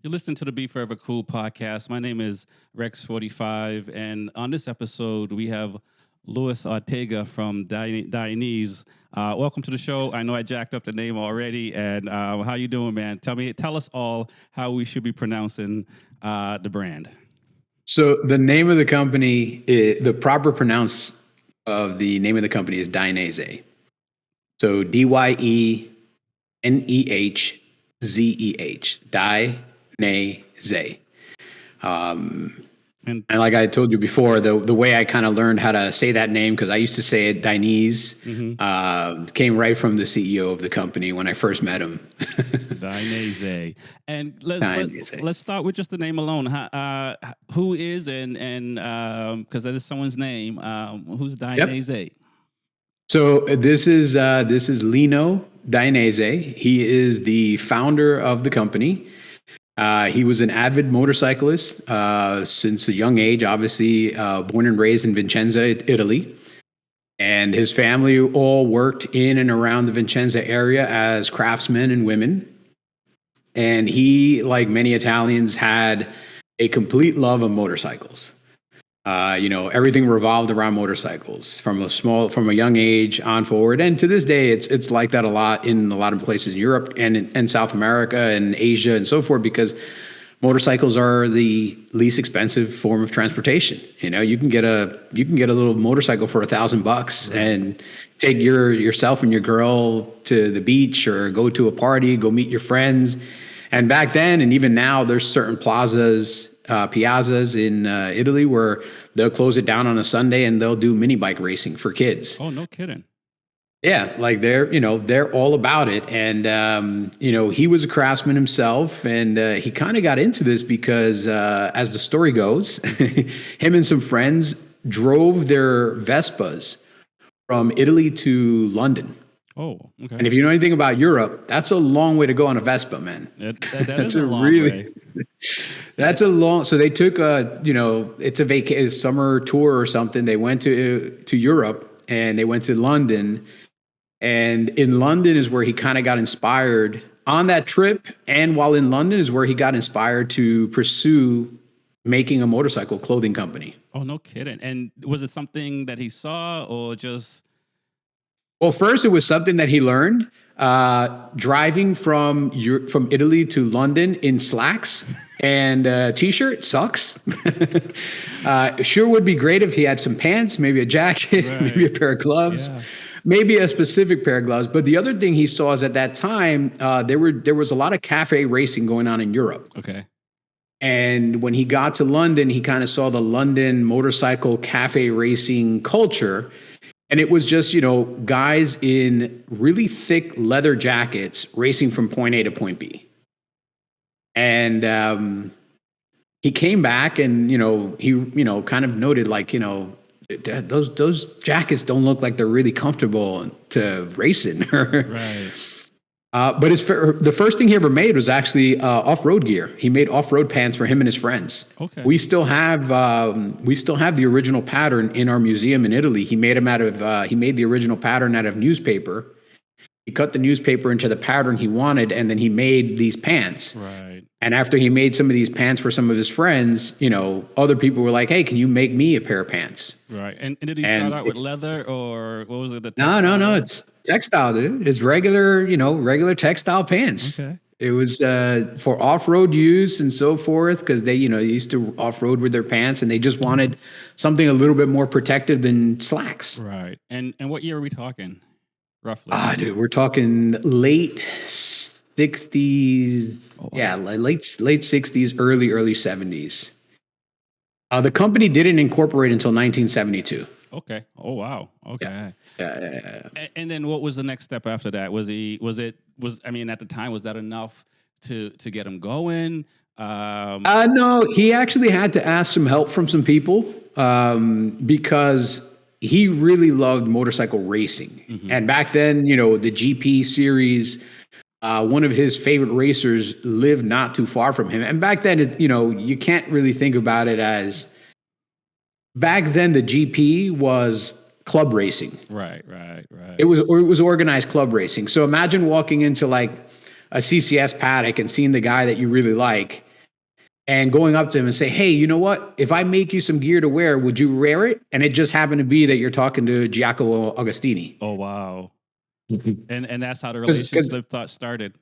You're listening to the Be Forever Cool podcast. My name is Rex45, and on this episode, we have Luis Ortega from Dainese. Welcome to the show. I know I jacked up the name already, and how you doing, man? Tell us all how we should be pronouncing the brand. So the name of the company, the proper pronounce of the name of the company is Dainese. So Dyenehzeh, Dainese. And like I told you before, the way I kind of learned how to say that name, because I used to say it Dainese, came right from the CEO of the company when I first met him. Dainese. And let's start with just the name alone. Who is and because that is someone's name. Who's Dainese? Yep. So this is Lino Dainese. He is the founder of the company. He was an avid motorcyclist since a young age, obviously born and raised in Vicenza, Italy. And his family all worked in and around the Vicenza area as craftsmen and women. And he, like many Italians, had a complete love of motorcycles. Everything revolved around motorcycles from a young age on forward. And to this day, it's like that a lot in a lot of places in Europe and South America and Asia and so forth, because motorcycles are the least expensive form of transportation. You can get a little motorcycle for $1,000 and take yourself and your girl to the beach or go to a party, go meet your friends. And back then, and even now, there's certain piazzas in Italy where they'll close it down on a Sunday and they'll do mini bike racing for kids. Oh, no kidding. Yeah, like they're all about it. And he was a craftsman himself, and he kind of got into this because as the story goes, him and some friends drove their Vespas from Italy to London. Oh, okay. And if you know anything about Europe, that's a long way to go on a Vespa, man. That is a long way. That's a long. So they took it's a summer tour or something. They went to Europe and they went to London, and in London is where he kind of got inspired on that trip. And while in London is where he got inspired to pursue making a motorcycle clothing company. Oh, no kidding. And was it something that he saw or just? Well, first it was something that he learned driving from Italy to London in slacks and t-shirt sucks. Sure would be great if he had some pants, maybe a jacket, maybe a pair of gloves, maybe a specific pair of gloves. But the other thing he saw is at that time there was a lot of cafe racing going on in Europe. Okay. And when he got to London, he kind of saw the London motorcycle cafe racing culture. And it was just, guys in really thick leather jackets racing from point A to point B. And he came back and, he kind of noted like, those jackets don't look like they're really comfortable to race in. Right. But the first thing he ever made was actually off-road gear. He made off-road pants for him and his friends. Okay. We still have the original pattern in our museum in Italy. He made the original pattern out of newspaper. He cut the newspaper into the pattern he wanted, and then he made these pants. Right. And after he made some of these pants for some of his friends, other people were like, "Hey, can you make me a pair of pants?" Right. And did he start out with leather, or what was it? No. It's textile, dude. It's regular textile pants. Okay. It was for off-road use and so forth, because they, used to off-road with their pants, and they just wanted something a little bit more protective than slacks. Right. And what year are we talking, roughly? Dude, we're talking late 60s. Oh, wow. Yeah, late 60s, early 70s. The company didn't incorporate until 1972. Okay. Oh, wow. Okay. Yeah. And then what was the next step after that? At the time, was that enough to get him going? No, he actually had to ask some help from some people because he really loved motorcycle racing. Mm-hmm. And back then, the GP series, one of his favorite racers lived not too far from him. And back then, you can't really think about it as, back then the GP was club racing. Right. It was organized club racing. So imagine walking into like a CCS paddock and seeing the guy that you really like, and going up to him and say, hey, you know what? If I make you some gear to wear, would you wear it? And it just happened to be that you're talking to Giacomo Agostini. Oh, wow. Mhm. And that's how the 'Cause relationship thought started.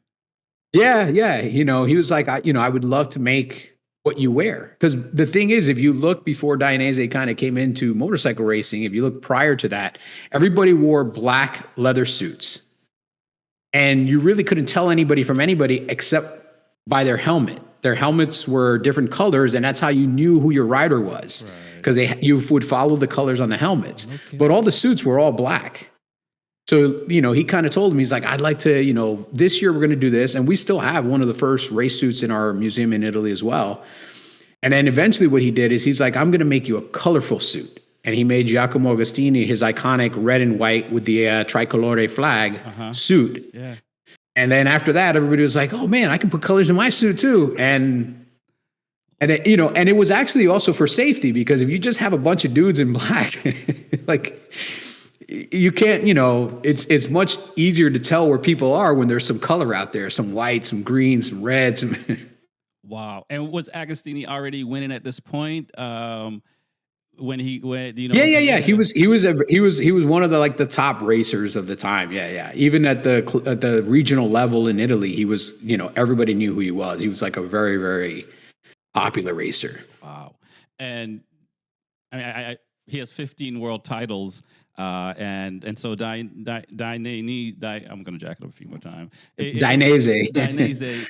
yeah, yeah. He was like, I would love to make what you wear. Because the thing is, if you look before Dainese kind of came into motorcycle racing, if you look prior to that, everybody wore black leather suits. And you really couldn't tell anybody from anybody except by their helmet. Their helmets were different colors, and that's how you knew who your rider was, Right. because you would follow the colors on the helmets. Okay. But all the suits were all black. So, he kind of told me, he's like, I'd like to, this year we're going to do this. And we still have one of the first race suits in our museum in Italy as well. And then eventually what he did is he's like, I'm going to make you a colorful suit. And he made Giacomo Agostini his iconic red and white with the tricolore flag suit. Yeah. And then after that, everybody was like, oh man, I can put colors in my suit too. And it was actually also for safety, because if you just have a bunch of dudes in black, like, you can't, it's much easier to tell where people are when there's some color out there, some white, some green, some red, some. Wow. And was Agostini already winning at this point? When he went, Yeah. He was one of the top racers of the time. Yeah. Even at the regional level in Italy, he was, everybody knew who he was. He was like a very, very popular racer. Wow. And I mean, he has 15 world titles. And so Dainese, I'm gonna jack it up a few more times. Dainese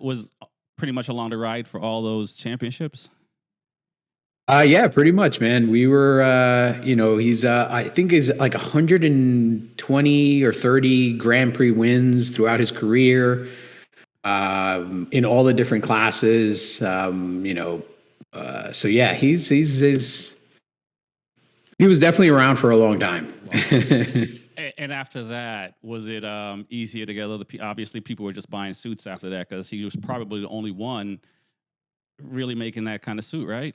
was pretty much along the ride for all those championships. Yeah, pretty much, man. We were, he's, I think he's like 120 or 30 Grand Prix wins throughout his career, in all the different classes. So yeah, he was definitely around for a long time. And after that, was it easier to get other people? Obviously, people were just buying suits after that, because he was probably the only one really making that kind of suit, right?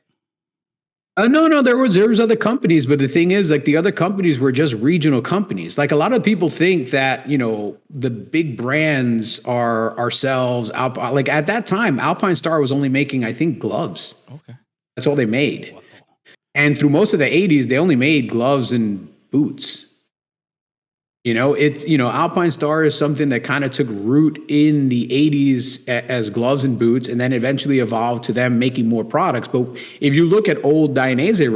No, there was other companies, but the thing is, like, the other companies were just regional companies. Like, a lot of people think that, the big brands are ourselves. Like, at that time, Alpine Star was only making, I think, gloves. Okay. That's all they made. Wow. And through most of the 80s, they only made gloves and boots. Alpine Star is something that kind of took root in the 80s as gloves and boots, and then eventually evolved to them making more products. But if you look at old Dainese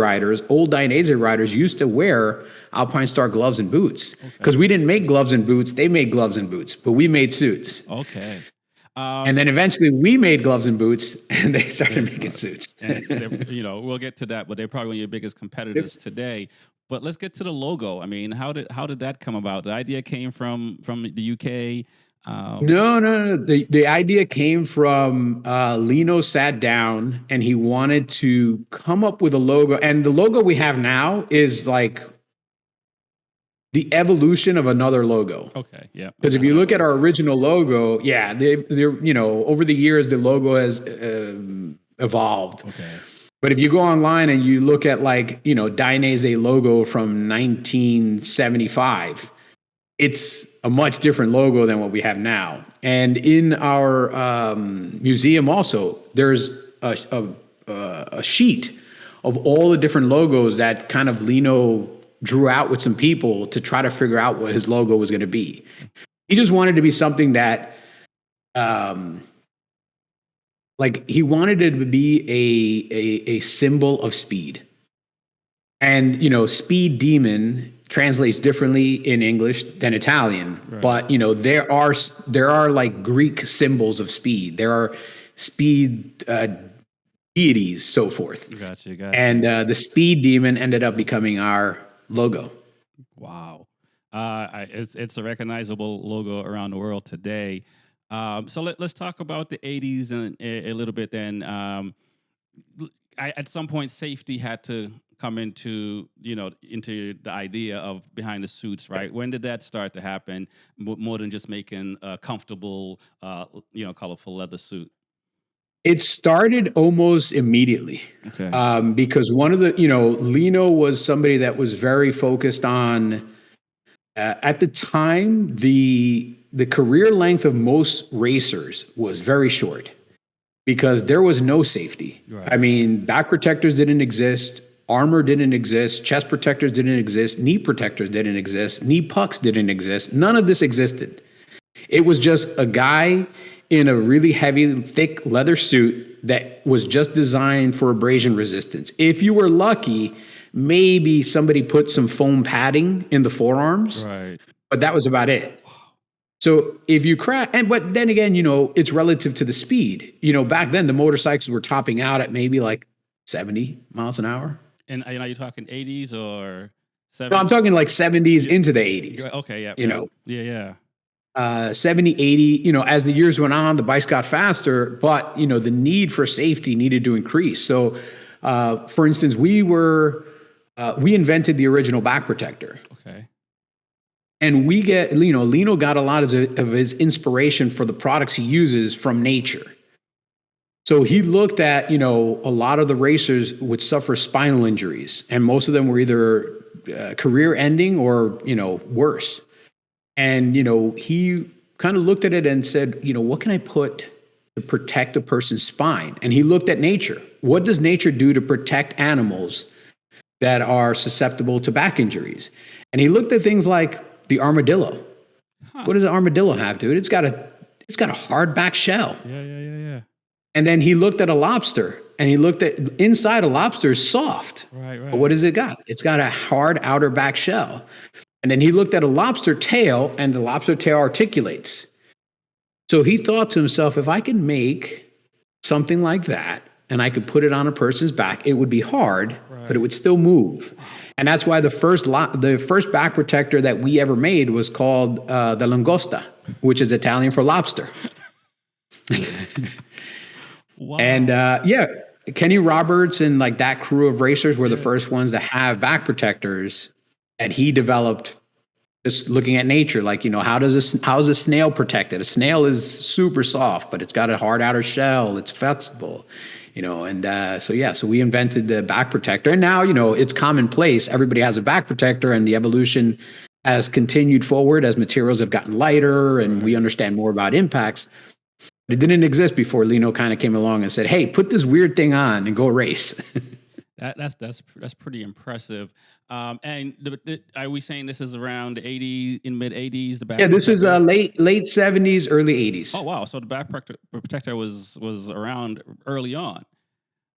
riders used to wear Alpine Star gloves and boots, because we didn't make gloves and boots. They made gloves and boots, but we made suits. Okay. And then eventually we made gloves and boots, and they started making suits. And we'll get to that, but they're probably one of your biggest competitors today. But let's get to the logo. I mean, how did that come about? The idea came from the UK. No. The idea came from Lino sat down and he wanted to come up with a logo. And the logo we have now is like the evolution of another logo. Okay, yeah. Because if you look at our original logo, yeah, they're over the years the logo has evolved. Okay. But if you go online and you look at Dainese logo from 1975, it's a much different logo than what we have now. And in our museum also, there's a sheet of all the different logos that kind of Lino drew out with some people to try to figure out what his logo was going to be. He just wanted to be something that he wanted it to be a symbol of speed. And, speed demon translates differently in English than Italian. Right. But, there are like Greek symbols of speed. There are speed deities, so forth. Gotcha. And the speed demon ended up becoming our logo. Wow. It's a recognizable logo around the world today. So let's talk about the 80s and a little bit then. At some point, safety had to come into the idea of behind the suits, right? When did that start to happen, more than just making a comfortable, colorful leather suit? It started almost immediately. Okay. Because one of the, Lino was somebody that was very focused on, at the time, the career length of most racers was very short. because there was no safety. Right. I mean, back protectors didn't exist. Armor didn't exist. Chest protectors didn't exist. Knee protectors didn't exist. Knee pucks didn't exist. None of this existed. It was just a guy in a really heavy, thick leather suit that was just designed for abrasion resistance. If you were lucky, maybe somebody put some foam padding in the forearms, Right. but that was about it. So if you crash, but then again, it's relative to the speed. Back then the motorcycles were topping out at maybe like 70 miles an hour. And are you talking 80s or 70s? No, I'm talking like 70s into the 80s. Okay, yeah. Yeah. 70, 80, as the years went on, the bikes got faster, but, the need for safety needed to increase. So, for instance, we invented the original back protector. Okay. And Lino got a lot of his inspiration for the products he uses from nature. So he looked at, a lot of the racers would suffer spinal injuries, and most of them were either career ending or, worse. And, he kind of looked at it and said, what can I put to protect a person's spine? And he looked at nature. What does nature do to protect animals that are susceptible to back injuries? And he looked at things like the armadillo. Huh. What does an armadillo have, dude? It's got a hard back shell. Yeah. And then he looked at a lobster, and he looked at inside a lobster is soft. Right. But what does it got? It's got a hard outer back shell. And then he looked at a lobster tail, and the lobster tail articulates. So he thought to himself, if I can make something like that and I could put it on a person's back, it would be hard, but it would still move. And that's why the first back protector that we ever made was called the langosta, which is Italian for lobster. Wow. And Kenny Roberts and like that crew of racers were the first ones to have back protectors that he developed just looking at nature. Like, how is a snail protected? A snail is super soft, but it's got a hard outer shell. It's flexible, so we invented the back protector. And now, it's commonplace. Everybody has a back protector, and the evolution has continued forward as materials have gotten lighter and we understand more about impacts. It didn't exist before Lino kind of came along and said, "Hey, put this weird thing on and go race." That's pretty impressive. And are we saying this is around the 80s, in mid 80s? This is late 70s, early 80s. Oh wow! So the back protector was around early on.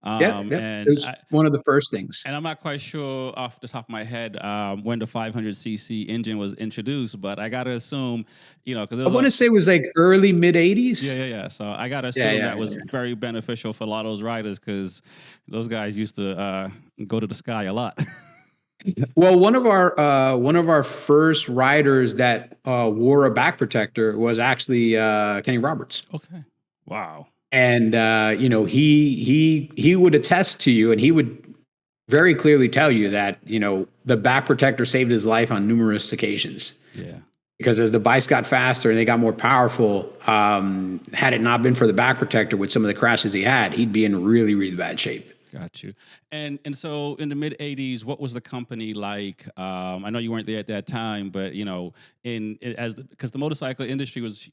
And it was one of the first things. And I'm not quite sure off the top of my head when the 500cc engine was introduced, but I gotta assume, because I want to say it was like early mid 80s. Yeah. So I gotta assume that was very beneficial for a lot of those riders, because those guys used to go to the sky a lot. Well, one of our first riders that wore a back protector was actually Kenny Roberts. Okay. Wow. And he would attest to you, and he would very clearly tell you that the back protector saved his life on numerous occasions. Yeah. Because as the bikes got faster and they got more powerful, had it not been for the back protector with some of the crashes he had, he'd be in really, really bad shape. Got you. And so in the mid 80s, what was the company like? I know you weren't there at that time, but because the motorcycle industry was,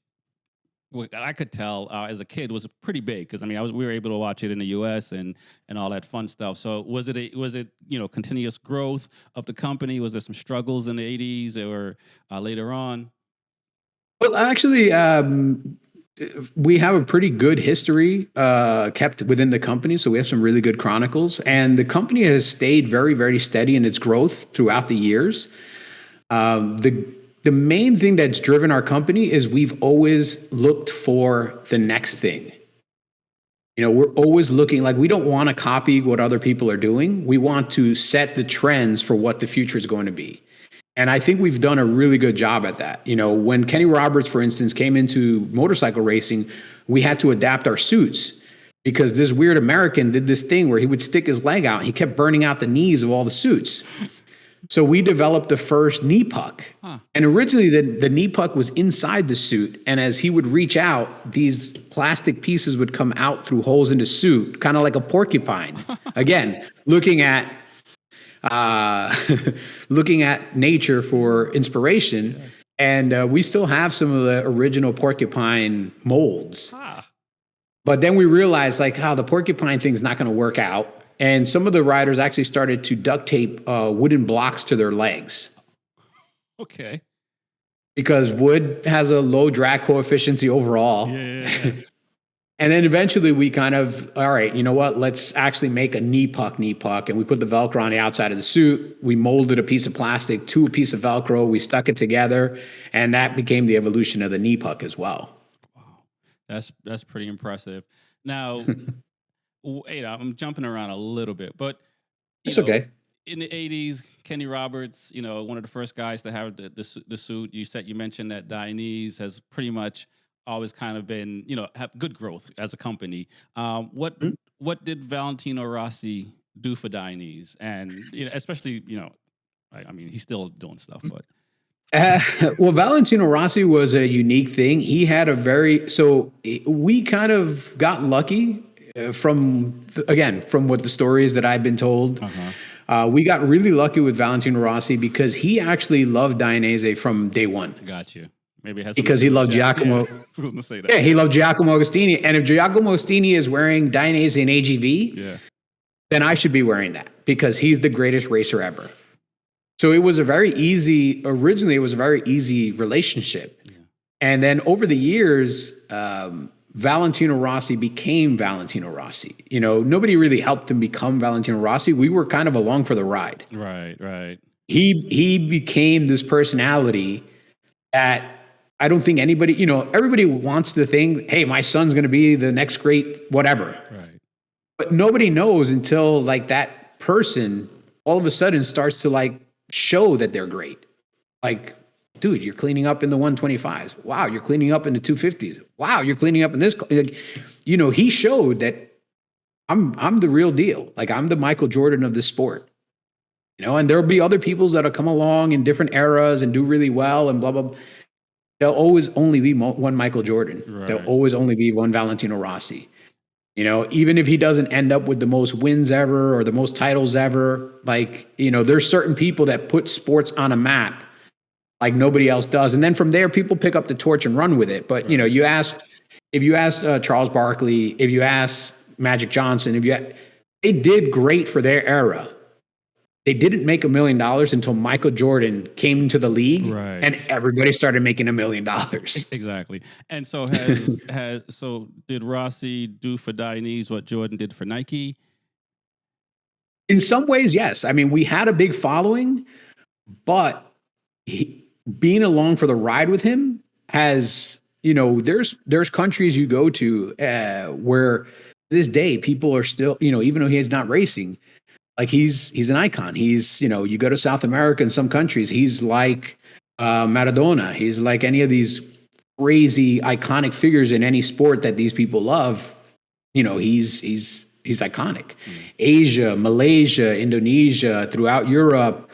I could tell as a kid, was pretty big, because we were able to watch it in the U.S. and all that fun stuff. So was it continuous growth of the company? Was there some struggles in the 80s or later on? Well, actually, we have a pretty good history kept within the company, so we have some really good chronicles. And the company has stayed very, very steady in its growth throughout the years. The main thing that's driven our company is we've always looked for the next thing. We're always looking, like, we don't want to copy what other people are doing. We want to set the trends for what the future is going to be. And I think we've done a really good job at that. When Kenny Roberts, for instance, came into motorcycle racing, we had to adapt our suits, because this weird American did this thing where he would stick his leg out and he kept burning out the knees of all the suits. So we developed the first knee puck. Huh. And originally the knee puck was inside the suit. And as he would reach out, these plastic pieces would come out through holes in the suit, kind of like a porcupine. Again, looking at nature for inspiration. Yeah. And we still have some of the original porcupine molds. Ah. But then we realized like how the porcupine thing's not going to work out. And some of the riders actually started to duct tape wooden blocks to their legs Okay. because wood has a low drag coefficient overall. Yeah. And then eventually we kind of, all right, you know what? Let's actually make a knee puck. And we put the Velcro on the outside of the suit. We molded a piece of plastic to a piece of Velcro. We stuck it together. And that became the evolution of the knee puck as well. Wow. That's pretty impressive. Now, I'm jumping around a little bit, but It's okay. in the 80s, Kenny Roberts, one of the first guys to have the suit. You mentioned that Dainese has pretty much always kind of been, have good growth as a company. What did Valentino Rossi do for Dainese? And especially, I mean, he's still doing stuff, but Well, Valentino Rossi was a unique thing. He had we kind of got lucky from what the stories that I've been told. We got really lucky with Valentino Rossi because he actually loved Dainese from day one. Got you. Maybe it has because he loved Giacomo. Yeah, he loved Giacomo Agostini. And if Giacomo Agostini is wearing Dainese and AGV, then I should be wearing that because he's the greatest racer ever. So it was originally it was a very easy relationship. Yeah. And then over the years, Valentino Rossi became Valentino Rossi. Nobody really helped him become Valentino Rossi. We were kind of along for the ride. Right. He became this personality that I don't think everybody wants to think, hey, my son's going to be the next great whatever. Right. But nobody knows until like that person all of a sudden starts to like show that they're great. Like, dude, you're cleaning up in the 125s. Wow, you're cleaning up in the 250s. Wow, you're cleaning up in this. He showed that I'm the real deal. Like I'm the Michael Jordan of this sport. And there'll be other people that'll come along in different eras and do really well and blah, blah, blah. There'll always only be one Michael Jordan. Right. There'll always only be one Valentino Rossi. Even if he doesn't end up with the most wins ever or the most titles ever, there's certain people that put sports on a map like nobody else does. And then from there, people pick up the torch and run with it. But, right. If you ask Charles Barkley, if you ask Magic Johnson, they did great for their era. They didn't make $1 million until Michael Jordan came into the league, right. And everybody started making $1 million. Exactly. And so so did Rossi do for Dainese what Jordan did for Nike? In some ways, yes. I mean, we had a big following, but being along for the ride with him has, there's countries you go to where this day people are still, even though he's not racing, like he's an icon. He's, you go to South America in some countries, he's like Maradona. He's like any of these crazy iconic figures in any sport that these people love. He's iconic. Asia, Malaysia, Indonesia, throughout Europe,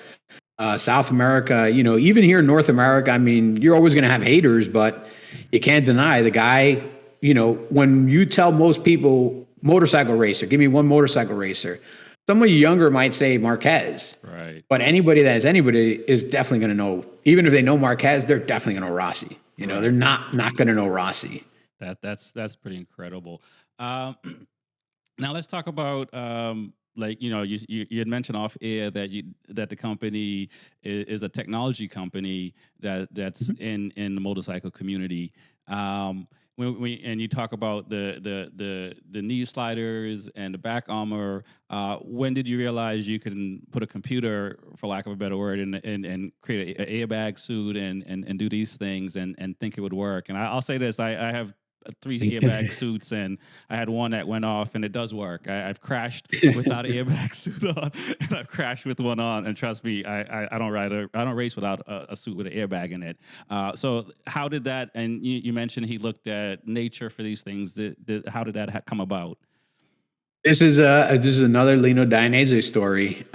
South America, even here in North America, I mean, you're always going to have haters, but you can't deny the guy, when you tell most people motorcycle racer, give me one motorcycle racer, someone younger might say Marquez. Right. But anybody that is anybody is definitely going to know, even if they know Marquez, they're definitely going to know Rossi. Right. They're not going to know Rossi. That's pretty incredible. Now let's talk about you had mentioned off air that the company is a technology company that's in the motorcycle community. And you talk about the knee sliders and the back armor. When did you realize you can put a computer, for lack of a better word, and create an airbag suit and do these things and think it would work? And I'll say this: I have 3 airbag suits, and I had one that went off, and it does work. I've crashed without an airbag suit on, and I've crashed with one on. And trust me, I don't race without a suit with an airbag in it. So how did that? And you mentioned he looked at nature for these things. How did that come about? This is another Lino Dainese story.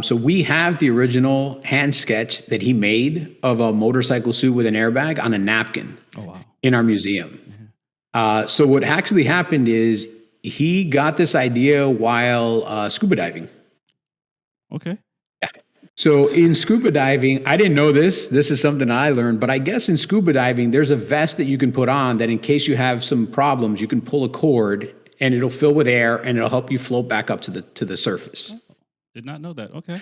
So we have the original hand sketch that he made of a motorcycle suit with an airbag on a napkin. Oh, wow. In our museum. So what actually happened is he got this idea while scuba diving. Okay. Yeah. So in scuba diving, I didn't know this. This is something I learned, but I guess in scuba diving, there's a vest that you can put on that in case you have some problems, you can pull a cord and it'll fill with air and it'll help you float back up to the surface. Oh, did not know that. Okay.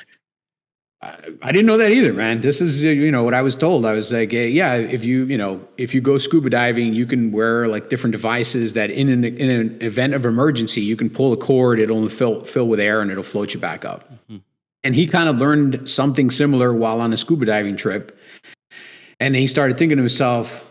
I didn't know that either, man. This is, what I was told. I was like, yeah, if you go scuba diving, you can wear like different devices that in an event of emergency, you can pull a cord, it'll fill with air and it'll float you back up. Mm-hmm. And he kind of learned something similar while on a scuba diving trip. And he started thinking to himself,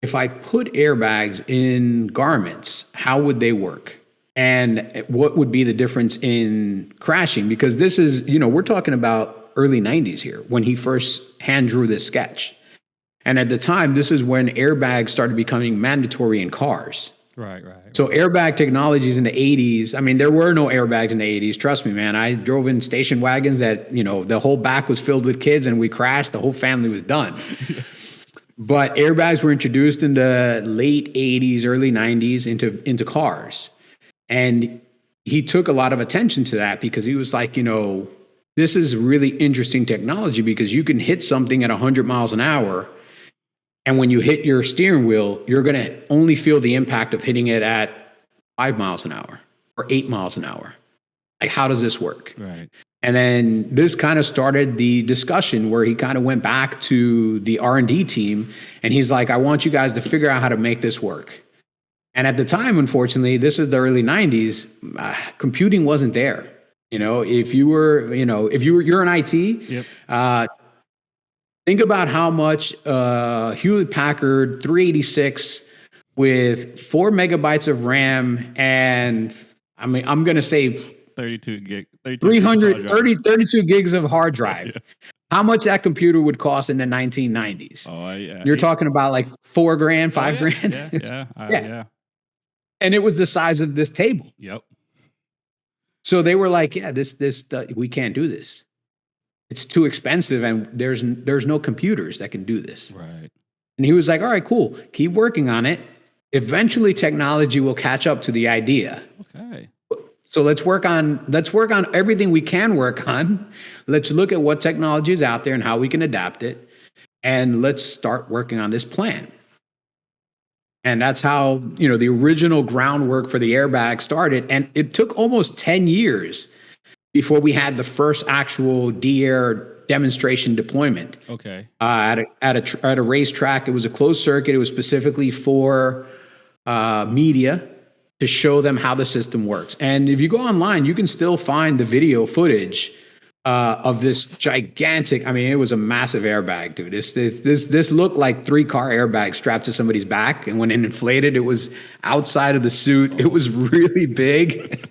if I put airbags in garments, how would they work? And what would be the difference in crashing? Because this is, we're talking about early 90s here when he first hand drew this sketch. And at the time, this is when airbags started becoming mandatory in cars. Right. So airbag technologies in the 80s, I mean, there were no airbags in the 80s. Trust me, man. I drove in station wagons that, the whole back was filled with kids and we crashed. The whole family was done. But airbags were introduced in the late 80s, early 90s into cars. And he took a lot of attention to that because he was like, this is really interesting technology because you can hit something at 100 miles an hour. And when you hit your steering wheel, you're going to only feel the impact of hitting it at 5 miles an hour or 8 miles an hour. Like, how does this work? Right. And then this kind of started the discussion where he kind of went back to the R&D team and he's like, I want you guys to figure out how to make this work. And at the time, unfortunately, this is the early 90s, computing wasn't there. If you're in IT, yep. Think about how much Hewlett Packard 386 with 4 megabytes of RAM and I'm going to say 32 gigs of hard drive. Yeah. How much that computer would cost in the 1990s? Oh, yeah. You're talking about like $4,000, $5,000. Yeah. And it was the size of this table. Yep. So they were like, yeah, this we can't do this. It's too expensive and there's no computers that can do this. Right. And he was like, all right, cool. Keep working on it. Eventually technology will catch up to the idea. Okay. So let's work on everything we can work on. Let's look at what technology is out there and how we can adapt it. And let's start working on this plan. And that's how, the original groundwork for the airbag started. And it took almost 10 years before we had the first actual D-Air demonstration deployment. Okay. At a racetrack. It was a closed circuit. It was specifically for media to show them how the system works. And if you go online, you can still find the video footage of this gigantic, I mean, it was a massive airbag, dude. This looked like 3-car airbag strapped to somebody's back. And when it inflated, it was outside of the suit. It was really big.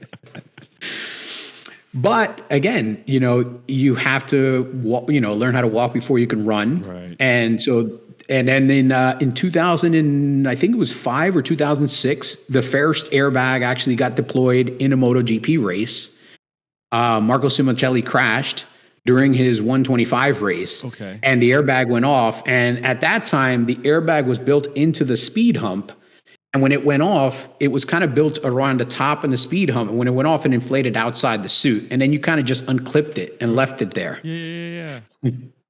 But again, you have to learn how to walk before you can run. Right. And then in 2000 and I think it was 5 or 2006, the first airbag actually got deployed in a MotoGP race. Marco Simoncelli crashed during his 125 race. Okay. And the airbag went off. And at that time, the airbag was built into the speed hump. And when it went off, it was kind of built around the top and the speed hump. And when it went off, it inflated outside the suit. And then you kind of just unclipped it and left it there. Yeah.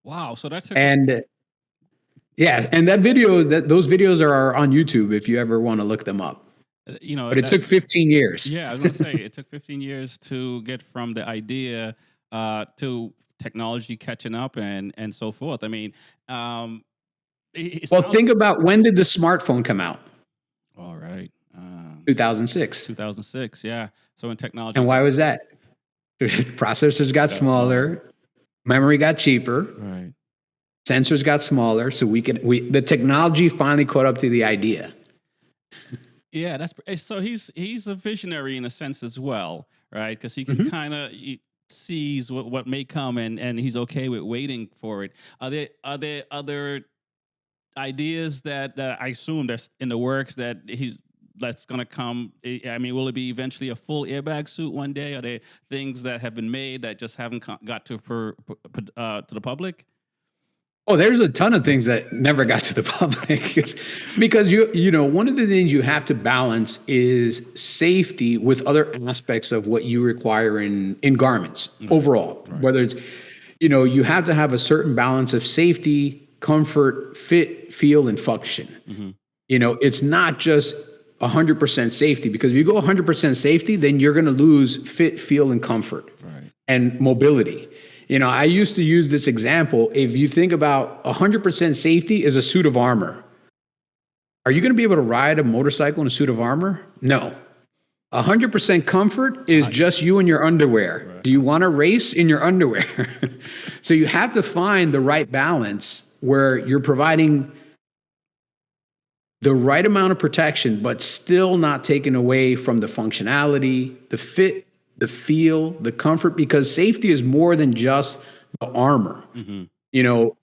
Wow. So that's and that video, those videos are on YouTube if you ever want to look them up. But it took 15 years. Yeah, I was going to say it took 15 years to get from the idea to technology catching up and so forth. I mean, think about when did the smartphone come out? All right. 2006. 2006, yeah. So in technology. And why was that? Processors got smaller, memory got cheaper, right? Sensors got smaller, so the technology finally caught up to the idea. Yeah, so he's a visionary in a sense as well, right? Because he can kind of sees what may come and he's okay with waiting for it. Are there other ideas that I assume that's in the works that's going to come? I mean, will it be eventually a full airbag suit one day? Are there things that have been made that just haven't got to the public? Oh, there's a ton of things that never got to the public because one of the things you have to balance is safety with other aspects of what you require in garments overall, whether it's you have to have a certain balance of safety, comfort, fit, feel, and function. Mm-hmm. It's not just 100% safety, because if you go 100% safety, then you're going to lose fit, feel, and comfort, Right. and mobility. I used to use this example. If you think about 100% safety is a suit of armor. Are you going to be able to ride a motorcycle in a suit of armor? No. 100% comfort is just you in your underwear. Right. Do you want to race in your underwear? So you have to find the right balance where you're providing the right amount of protection, but still not taking away from the functionality, the fit, the feel, the comfort, because safety is more than just the armor. Mm-hmm.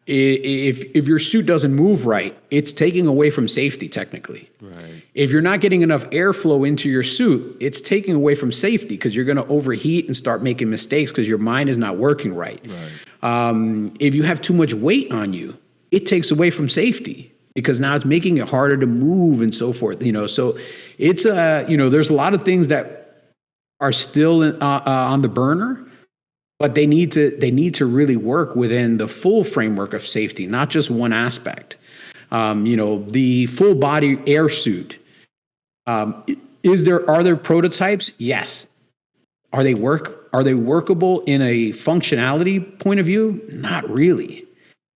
If your suit doesn't move right, it's taking away from safety technically. Right. If you're not getting enough airflow into your suit, it's taking away from safety, because you're going to overheat and start making mistakes because your mind is not working right. Right. If you have too much weight on you, it takes away from safety, because now it's making it harder to move and so forth. So it's there's a lot of things that are still on the burner, but they need to really work within the full framework of safety, not just one aspect. The full body air suit. Are there prototypes? Yes. Are they workable in a functionality point of view? Not really.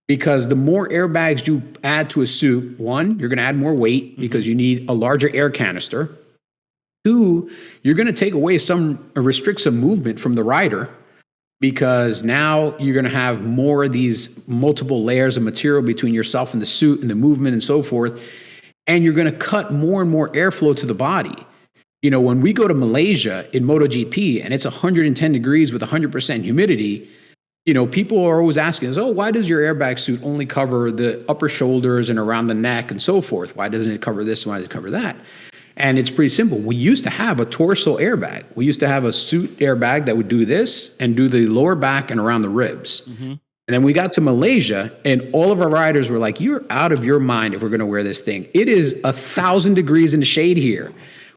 Because the more airbags you add to a suit, one, you're going to add more weight because you need a larger air canister. Two, you're going to restrict some movement from the rider, because now you're going to have more of these multiple layers of material between yourself and the suit and the movement and so forth. And you're going to cut more and more airflow to the body. When we go to Malaysia in MotoGP and it's 110 degrees with 100% humidity, people are always asking us, why does your airbag suit only cover the upper shoulders and around the neck and so forth? Why doesn't it cover this? Why does it cover that? And it's pretty simple. We used to have a torso airbag. We used to have a suit airbag that would do this and do the lower back and around the ribs. Mm-hmm. And then we got to Malaysia and all of our riders were like, you're out of your mind if we're going to wear this thing. It is 1,000 degrees in the shade here.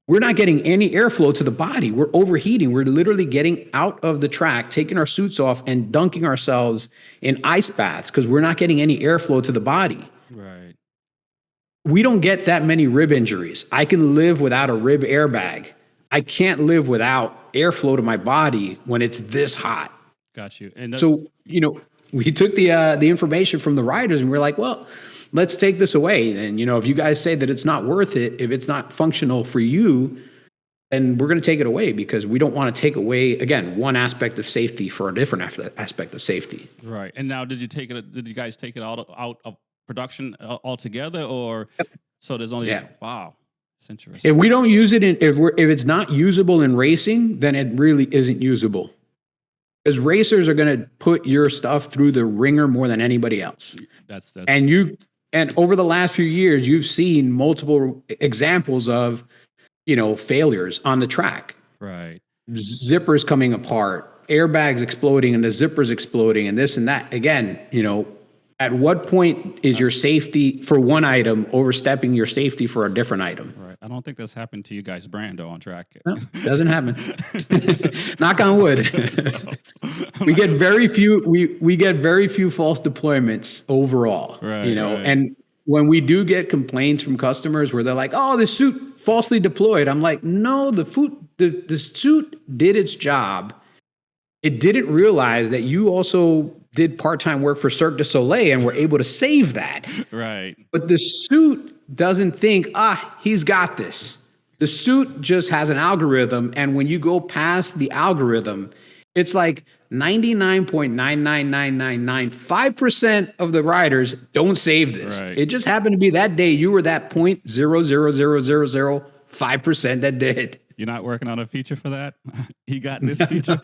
We're not getting any airflow to the body. We're overheating. We're literally getting out of the track, taking our suits off and dunking ourselves in ice baths because we're not getting any airflow to the body. Right. We don't get that many rib injuries. I can live without a rib airbag. I can't live without airflow to my body when it's this hot. Got you. And so, we took the information from the riders and we're like, well, let's take this away. And, if you guys say that it's not worth it, if it's not functional for you, then we're going to take it away, because we don't want to take away, again, one aspect of safety for a different aspect of safety. Right. And now, did you guys take it out of production altogether, or so there's only wow, it's interesting. If we don't use it if it's not usable in racing, then it really isn't usable. Because racers are going to put your stuff through the ringer more than anybody else. That's and over the last few years, you've seen multiple examples of, failures on the track. Right. Zippers coming apart, airbags exploding, and the zippers exploding, and this and that. Again, at what point is your safety for one item overstepping your safety for a different item? Right. I don't think that's happened to you guys, Brando, on track. No, doesn't happen. Knock on wood. We get very few. We get very few false deployments overall. Right. Right. And when we do get complaints from customers where they're like, "Oh, the suit falsely deployed," I'm like, "No, the suit did its job. It didn't realize that you also did part-time work for Cirque du Soleil and were able to save that." Right. But the suit doesn't think, he's got this. The suit just has an algorithm, and when you go past the algorithm, it's like 99.99995% of the riders don't save this. Right. It just happened to be that day you were that 0.00005% that did. You're not working on a feature for that? He got this feature?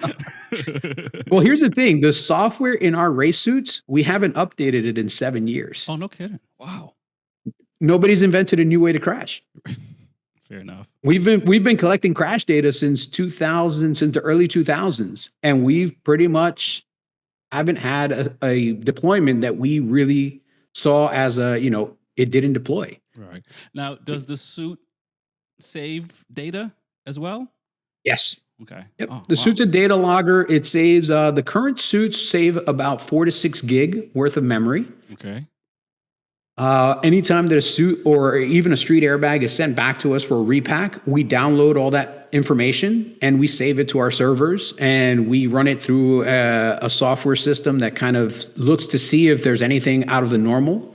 Well, here's the thing. The software in our race suits, we haven't updated it in 7 years. Oh, no kidding. Wow. Nobody's invented a new way to crash. Fair enough. We've been collecting crash data since the early 2000s, and we've pretty much haven't had a deployment that we really saw as it didn't deploy. Right. Now, does the suit save data as well? Yes. Okay. Yep. Oh, The wow. suit's a data logger. It saves, the current suits save about 4 to 6 gig worth of memory. Okay. Anytime that a suit or even a street airbag is sent back to us for a repack, we download all that information and we save it to our servers and we run it through a software system that kind of looks to see if there's anything out of the normal,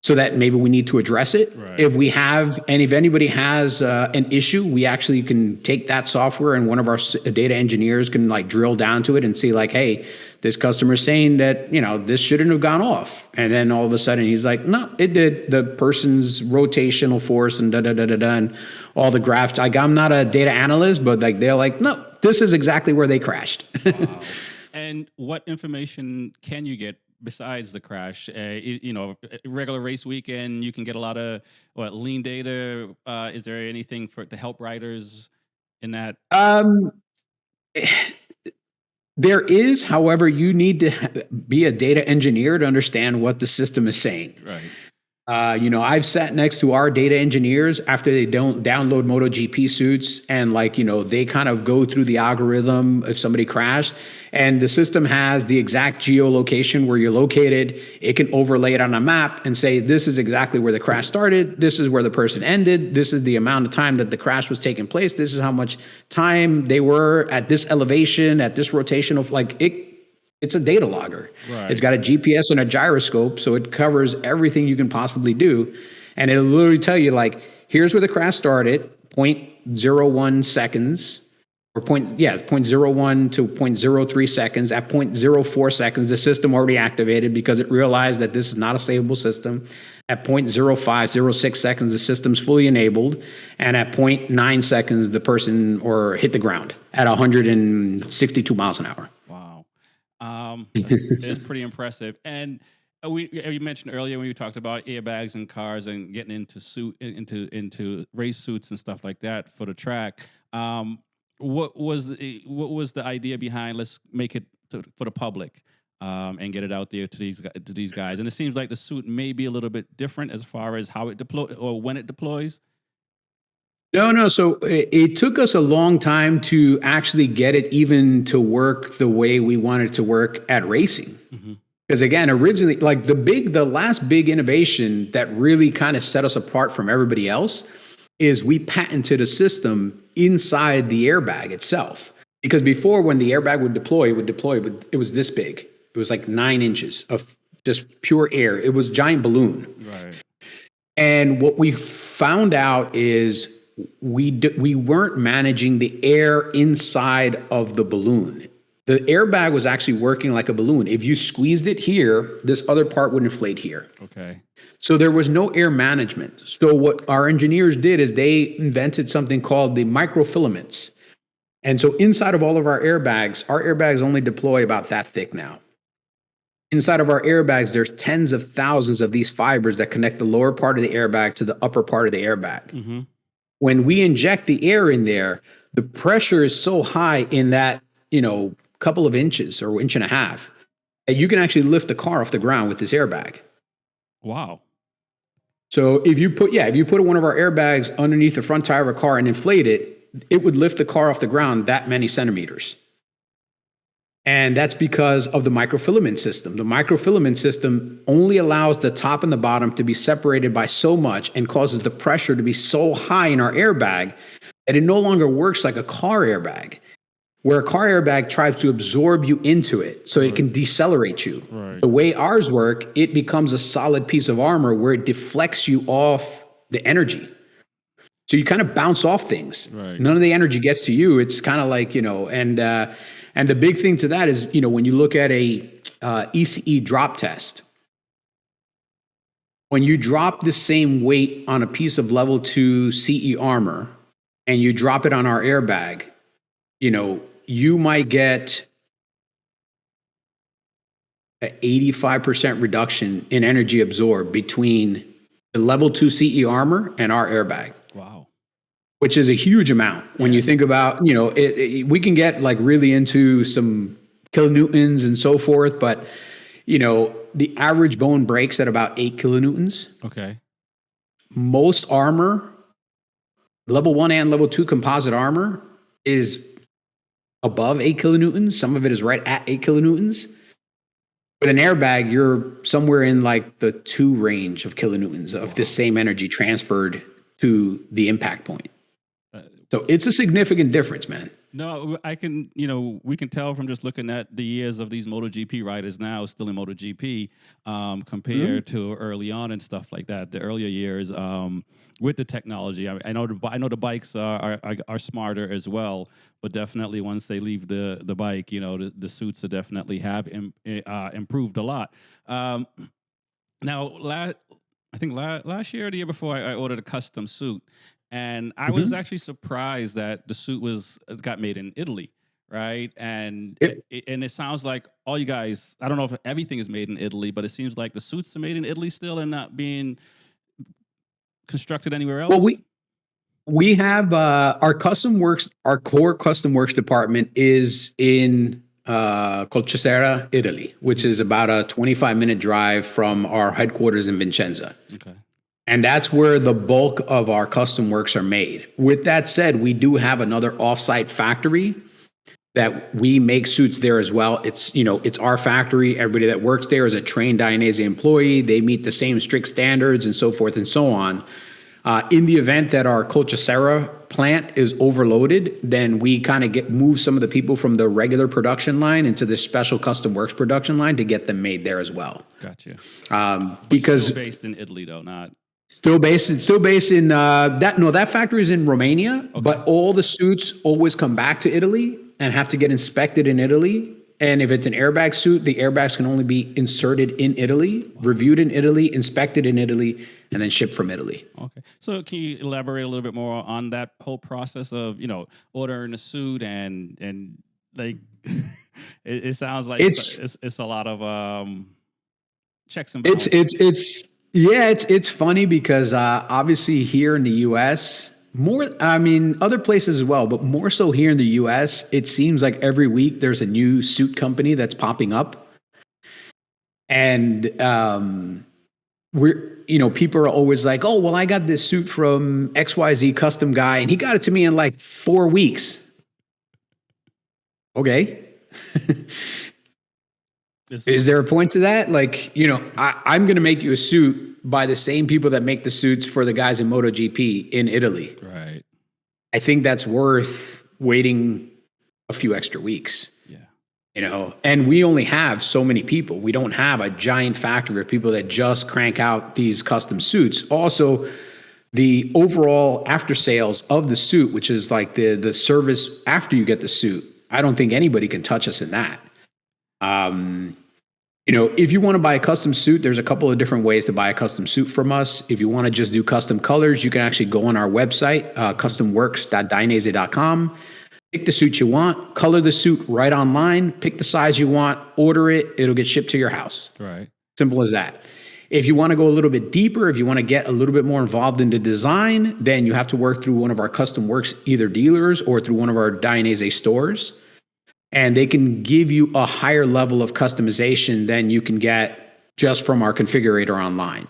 so that maybe we need to address it. Right. If we have, and if anybody has an issue, we actually can take that software and one of our data engineers can like drill down to it and see like, hey, this customer's saying that, this shouldn't have gone off. And then all of a sudden he's like, no, it did. The person's rotational force and and all the graphs. Like, I'm not a data analyst, but like, they're like, no, this is exactly where they crashed. Wow. And what information can you get besides the crash? Regular race weekend, you can get a lot of lean data. Is there anything to help riders in that? There is, however, you need to be a data engineer to understand what the system is saying. Right. I've sat next to our data engineers after they don't download MotoGP suits and they kind of go through the algorithm if somebody crashed, and the system has the exact geolocation where you're located. It can overlay it on a map and say, this is exactly where the crash started. This is where the person ended. This is the amount of time that the crash was taking place. This is how much time they were at this elevation, at this rotational, it's a data logger. Right. It's got a GPS and a gyroscope, so it covers everything you can possibly do. And it'll literally tell you, like, here's where the crash started, 0.01 seconds, or 0.01 to 0.03 seconds. At 0.04 seconds, the system already activated because it realized that this is not a savable system. At 0.05, 06 seconds, the system's fully enabled. And at 0.9 seconds, the person hit the ground at 162 miles an hour. It's pretty impressive. And you mentioned earlier when you talked about airbags and cars and getting into race suits and stuff like that for the track. What was the idea behind let's make it for the public and get it out there to these guys? And it seems like the suit may be a little bit different as far as how it deploys or when it deploys. No. So it took us a long time to actually get it even to work the way we wanted it to work at racing. Because again, originally, like the last big innovation that really kind of set us apart from everybody else is we patented a system inside the airbag itself. Because before, when the airbag would deploy, it was this big. It was like 9 inches of just pure air. It was a giant balloon. Right. And what we found out is we weren't managing the air inside of the balloon. The airbag was actually working like a balloon. If you squeezed it here, this other part would inflate here. Okay. So there was no air management. So what our engineers did is they invented something called the microfilaments. And so inside of all of our airbags only deploy about that thick now. Inside of our airbags, there's tens of thousands of these fibers that connect the lower part of the airbag to the upper part of the airbag. Mm-hmm. When we inject the air in there, the pressure is so high in that, couple of inches or inch and a half that you can actually lift the car off the ground with this airbag. Wow. So if you put one of our airbags underneath the front tire of a car and inflate it, it would lift the car off the ground that many centimeters. And that's because of the microfilament system. The microfilament system only allows the top and the bottom to be separated by so much and causes the pressure to be so high in our airbag that it no longer works like a car airbag, where a car airbag tries to absorb you into it so it can decelerate you. Right. The way ours work, it becomes a solid piece of armor where it deflects you off the energy. So you kind of bounce off things. Right. None of the energy gets to you. It's kind of like, and the big thing to that is, when you look at a ECE drop test, when you drop the same weight on a piece of level 2 CE armor and you drop it on our airbag, you might get an 85% reduction in energy absorbed between the level 2 CE armor and our airbag. Wow. Which is a huge amount when you think about, we can get like really into some kilonewtons and so forth, but the average bone breaks at about 8 kilonewtons. Okay. Most armor, level 1 and level 2 composite armor, is above 8 kilonewtons. Some of it is right at 8 kilonewtons. With an airbag, you're somewhere in like the 2 range of kilonewtons of the same energy transferred to the impact point. So it's a significant difference, man. No, I can, we can tell from just looking at the years of these MotoGP riders now still in MotoGP compared to early on and stuff like that. The earlier years with the technology, I know the bikes are smarter as well, but definitely once they leave the bike, the suits are definitely have improved a lot. Now, I think last year or the year before, I ordered a custom suit. And I was actually surprised that the suit got made in Italy, right? And it sounds like all you guys, I don't know if everything is made in Italy, but it seems like the suits are made in Italy still and not being constructed anywhere else. Well, we have our custom works, our core custom works department is in Colchester, Italy, which is about a 25-minute drive from our headquarters in Vicenza. Okay. And that's where the bulk of our custom works are made. With that said, we do have another offsite factory that we make suits there as well. It's our factory. Everybody that works there is a trained Dainese employee. They meet the same strict standards and so forth and so on. In the event that our Colchester plant is overloaded, then we kind of move some of the people from the regular production line into the special custom works production line to get them made there as well. Gotcha. Because still based in Italy though, not. Still based in that factory is in Romania, okay. But all the suits always come back to Italy and have to get inspected in Italy. And if it's an airbag suit, the airbags can only be inserted in Italy, reviewed in Italy, inspected in Italy, and then shipped from Italy. Okay. So can you elaborate a little bit more on that whole process of, ordering a suit and like it sounds like it's a lot of checks and balances. It's funny because obviously here in the U.S., other places as well, but more so here in the U.S., it seems like every week there's a new suit company that's popping up. And people are always like, oh, well, I got this suit from XYZ custom guy, and he got it to me in like 4 weeks. Okay. Is there a point to that? Like, I'm going to make you a suit by the same people that make the suits for the guys in MotoGP in Italy. Right. I think that's worth waiting a few extra weeks. Yeah. And we only have so many people. We don't have a giant factory of people that just crank out these custom suits. Also, the overall after sales of the suit, which is like the service after you get the suit, I don't think anybody can touch us in that. If you want to buy a custom suit, there's a couple of different ways to buy a custom suit from us. If you want to just do custom colors, you can actually go on our website, customworks.dainese.com, pick the suit you want, color the suit right online, pick the size you want, order it, it'll get shipped to your house. Right. Simple as that. If you want to go a little bit deeper, if you want to get a little bit more involved in the design, then you have to work through one of our custom works, either dealers or through one of our Dainese stores. And they can give you a higher level of customization than you can get just from our configurator online.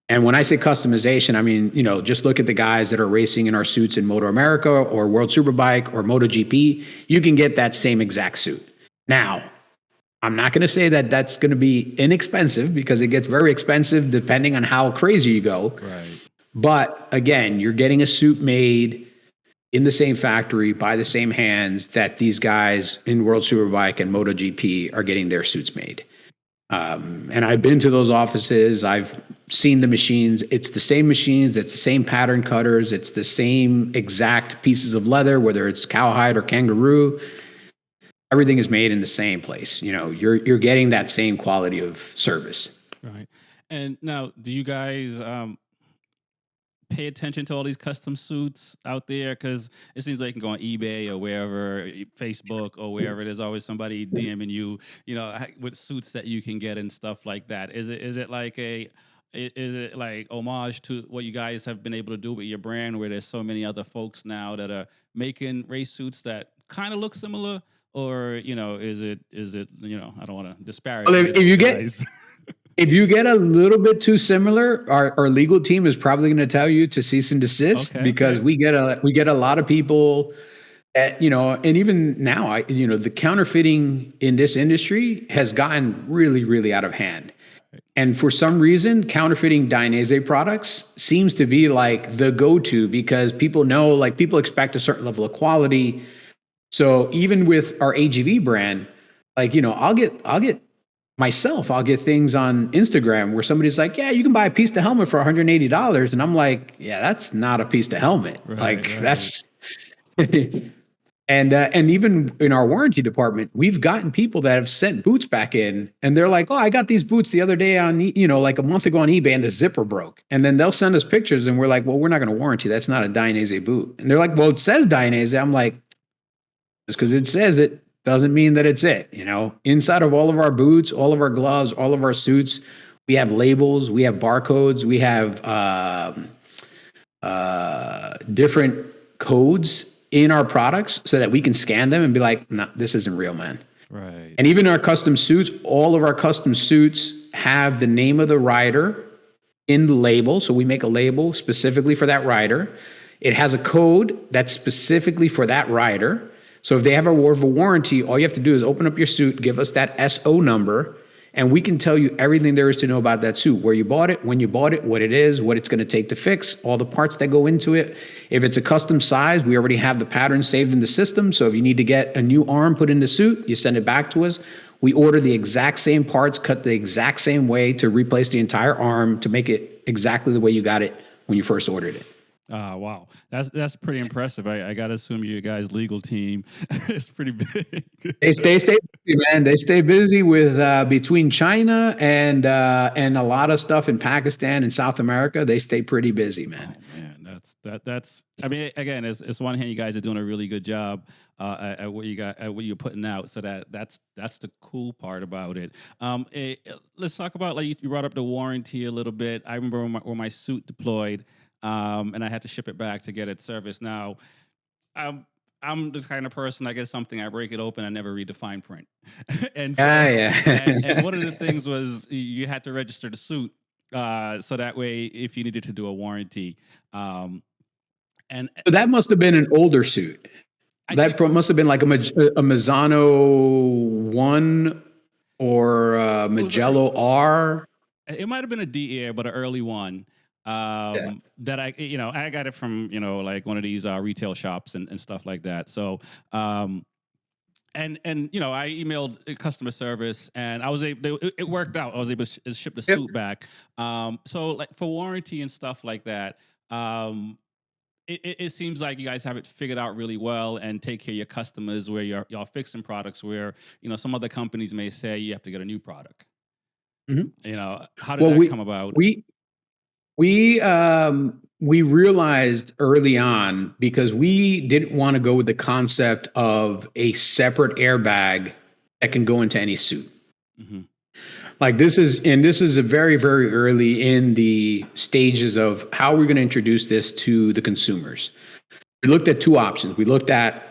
And when I say customization, I mean, just look at the guys that are racing in our suits in Moto America or World Superbike or MotoGP. You can get that same exact suit. Now, I'm not going to say that that's going to be inexpensive because it gets very expensive depending on how crazy you go. Right. But again, you're getting a suit made in the same factory by the same hands that these guys in World Superbike and MotoGP are getting their suits made. And I've been to those offices. I've seen the machines. It's the same machines. It's the same pattern cutters. It's the same exact pieces of leather, whether it's cowhide or kangaroo. Everything is made in the same place. You're getting that same quality of service. Right. And now, do you guys pay attention to all these custom suits out there? Because it seems like you can go on eBay or wherever, Facebook or wherever. There's always somebody DMing you, with suits that you can get and stuff like that. Is it like homage to what you guys have been able to do with your brand, where there's so many other folks now that are making race suits that kind of look similar? Or, is it, I don't want to disparage. Well, if you get a little bit too similar, our legal team is probably going to tell you to cease and desist, because we get a lot of people And even now, the counterfeiting in this industry has gotten really, really out of hand. And for some reason, counterfeiting Dainese products seems to be like the go-to because people know, like people expect a certain level of quality. So even with our AGV brand, like, I'll get things on Instagram where somebody's like, yeah, you can buy a piece of helmet for $180. And I'm like, yeah, that's not a piece of helmet. Like Right. that's, and even in our warranty department, we've gotten people that have sent boots back in, and they're like, "Oh, I got these boots the other day on, like a month ago on eBay, and the zipper broke." And then they'll send us pictures, and we're like, "Well, we're not going to warranty. That's not a Dainese boot." And they're like, "Well, it says Dainese." I'm like, "Just because it says it doesn't mean that it's it." Inside of all of our boots, all of our gloves, all of our suits, we have labels, we have barcodes, we have different codes in our products so that we can scan them and be like, no, this isn't real, man. Right. And even our custom suits, all of our custom suits have the name of the rider in the label. So we make a label specifically for that rider. It has a code that's specifically for that rider. So if they have a warranty, all you have to do is open up your suit, give us that SO number, and we can tell you everything there is to know about that suit, where you bought it, when you bought it, what it is, what it's going to take to fix, all the parts that go into it. If it's a custom size, we already have the pattern saved in the system. So if you need to get a new arm put in the suit, you send it back to us. We order the exact same parts, cut the exact same way to replace the entire arm to make it exactly the way you got it when you first ordered it. Wow, that's pretty impressive. I gotta assume you guys' legal team is pretty big. They stay busy, man. They stay busy with between China and a lot of stuff in Pakistan and South America. They stay pretty busy, man. Oh man, that's. I mean, again, it's one hand, you guys are doing a really good job at what you're putting out. So that's the cool part about it. Let's talk about, like, you brought up the warranty a little bit. I remember when my suit deployed. And I had to ship it back to get it serviced. Now, I'm the kind of person, I get something, I break it open, I never read the fine print. And so, and one of the things was you had to register the suit, so that way, if you needed to do a warranty, and So that must have been an older suit. Must have been like a Mazzano 1 or a Magello R. It might have been a DE, but an early one. That I got it from, like one of these retail shops and stuff like that. So and I emailed customer service, and I was able, it worked out. I was able to ship the suit back. So, like, for warranty and stuff like that, it seems like you guys have it figured out really well and take care of your customers, where y'all fixing products where some other companies may say you have to get a new product. Mm-hmm. How did that come about? We realized early on, because we didn't want to go with the concept of a separate airbag that can go into any suit. Mm-hmm. Like this is a very, very early in the stages of how we're going to introduce this to the consumers. We looked at two options. We looked at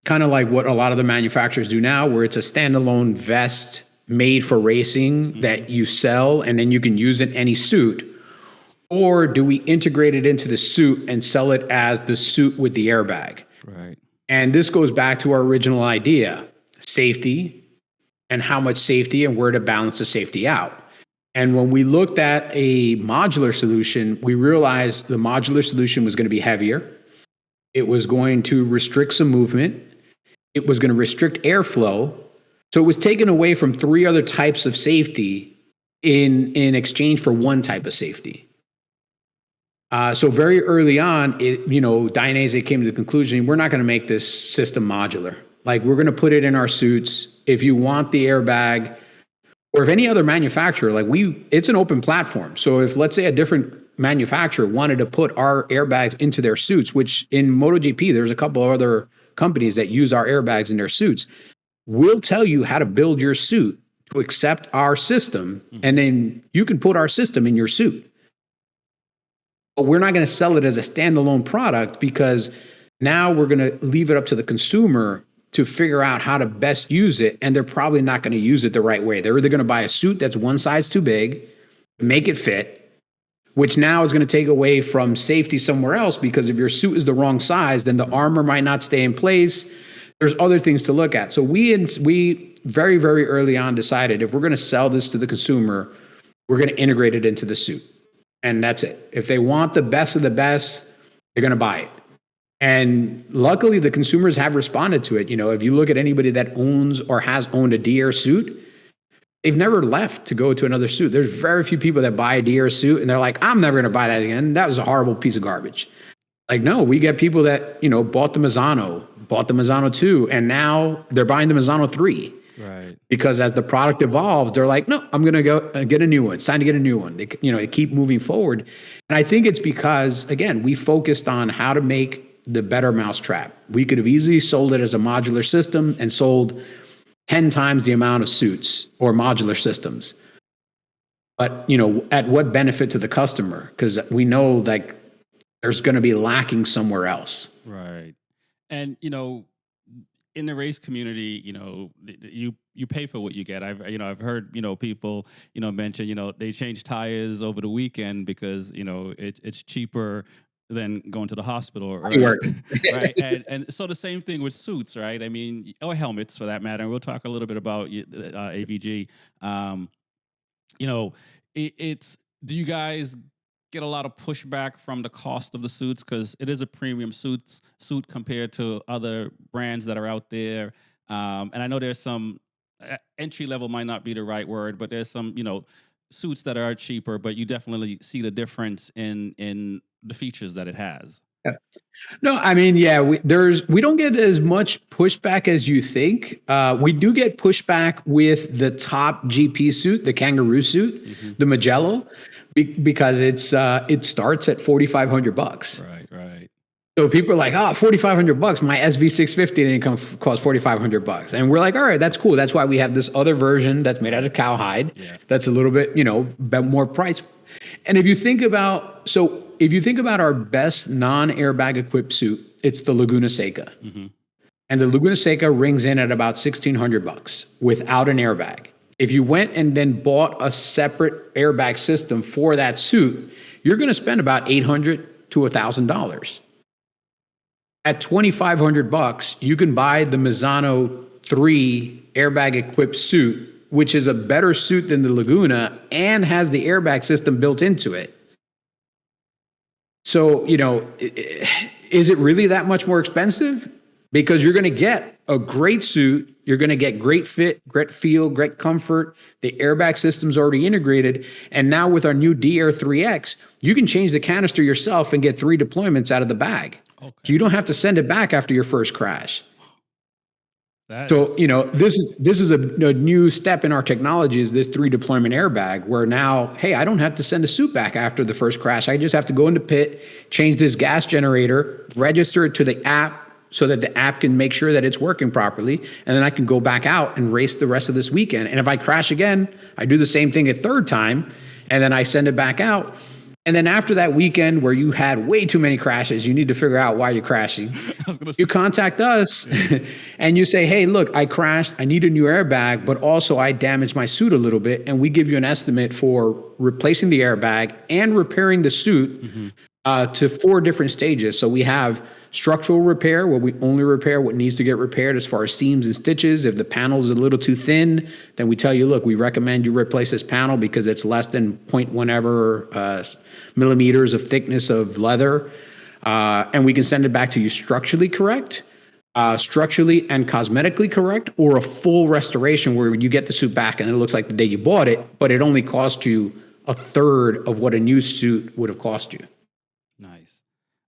kind of like what a lot of the manufacturers do now, where it's a standalone vest made for racing that you sell, and then you can use it in any suit. Or do we integrate it into the suit and sell it as the suit with the airbag? Right. And this goes back to our original idea: safety, and how much safety, and where to balance the safety out. And when we looked at a modular solution, we realized the modular solution was going to be heavier. It was going to restrict some movement. It was going to restrict airflow. So it was taken away from three other types of safety in exchange for one type of safety. So very early on, Dainese came to the conclusion, we're not going to make this system modular. Like, we're going to put it in our suits. If you want the airbag, or if any other manufacturer, it's an open platform. So if, let's say, a different manufacturer wanted to put our airbags into their suits, which in MotoGP, there's a couple of other companies that use our airbags in their suits, we'll tell you how to build your suit to accept our system, and then you can put our system in your suit. But we're not going to sell it as a standalone product, because now we're going to leave it up to the consumer to figure out how to best use it, and they're probably not going to use it the right way. They're either going to buy a suit that's one size too big, make it fit, which now is going to take away from safety somewhere else, because if your suit is the wrong size, then the armor might not stay in place. There's other things to look at. So we very, very early on decided, if we're going to sell this to the consumer, we're going to integrate it into the suit. And that's it. If they want the best of the best, they're going to buy it. And luckily, the consumers have responded to it. If you look at anybody that owns or has owned a DR suit, they've never left to go to another suit. There's very few people that buy a DR suit and they're like, I'm never going to buy that again. That was a horrible piece of garbage. Like, no, we get people that, bought the Mazzano 2, and now they're buying the Mazzano 3. Right. Because as the product evolves, they're like, no, I'm going to go get a new one. It's time to get a new one. They keep moving forward. And I think it's because, again, we focused on how to make the better mousetrap. We could have easily sold it as a modular system and sold 10 times the amount of suits or modular systems. But, at what benefit to the customer? Because we know, like, there's going to be lacking somewhere else. Right. And, in the race community, you pay for what you get. I've heard, people, mention, they change tires over the weekend because, it's cheaper than going to the hospital, right? Right. And so the same thing with suits, right? I mean, or helmets for that matter. And we'll talk a little bit about AVG. Do you guys get a lot of pushback from the cost of the suits, because it is a premium suit compared to other brands that are out there? And I know there's some entry level might not be the right word, but there's some suits that are cheaper, but you definitely see the difference in the features that it has. Yeah. No, I mean, yeah, we don't get as much pushback as you think. We do get pushback with the top GP suit, the Kangaroo suit, the Magello, because it starts at $4,500. Right. So people are like, oh, $4,500. My SV650 didn't cost $4,500. And we're like, all right, that's cool. That's why we have this other version that's made out of cowhide. Yeah. That's a little bit, more price. And if you think about our best non-airbag equipped suit, it's the Laguna Seca. And the Laguna Seca rings in at about $1,600 without an airbag. If you went and then bought a separate airbag system for that suit, you're going to spend about $800 to $1,000. At $2,500, you can buy the Mazzano 3 airbag equipped suit, which is a better suit than the Laguna and has the airbag system built into it. So, is it really that much more expensive? Because you're going to get a great suit, you're going to get great fit, great feel, great comfort. The airbag system's already integrated. And now with our new DR3X, you can change the canister yourself and get 3 deployments out of the bag. Okay. So you don't have to send it back after your first crash. So, this is a new step in our technology, is this 3 deployment airbag, where now, hey, I don't have to send a suit back after the first crash. I just have to go into pit, change this gas generator, register it to the app so that the app can make sure that it's working properly. And then I can go back out and race the rest of this weekend. And if I crash again, I do the same thing a third time, and then I send it back out. And then after that weekend where you had way too many crashes, you need to figure out why you're crashing. You contact us and you say, hey, look, I crashed. I need a new airbag, but also I damaged my suit a little bit. And we give you an estimate for replacing the airbag and repairing the suit to 4 different stages. So we have structural repair, where we only repair what needs to get repaired as far as seams and stitches. If the panel is a little too thin, then we tell you, look, we recommend you replace this panel because it's less than millimeters of thickness of leather. And we can send it back to you structurally correct, structurally and cosmetically correct, or a full restoration where you get the suit back and it looks like the day you bought it, but it only cost you a third of what a new suit would have cost you. Nice.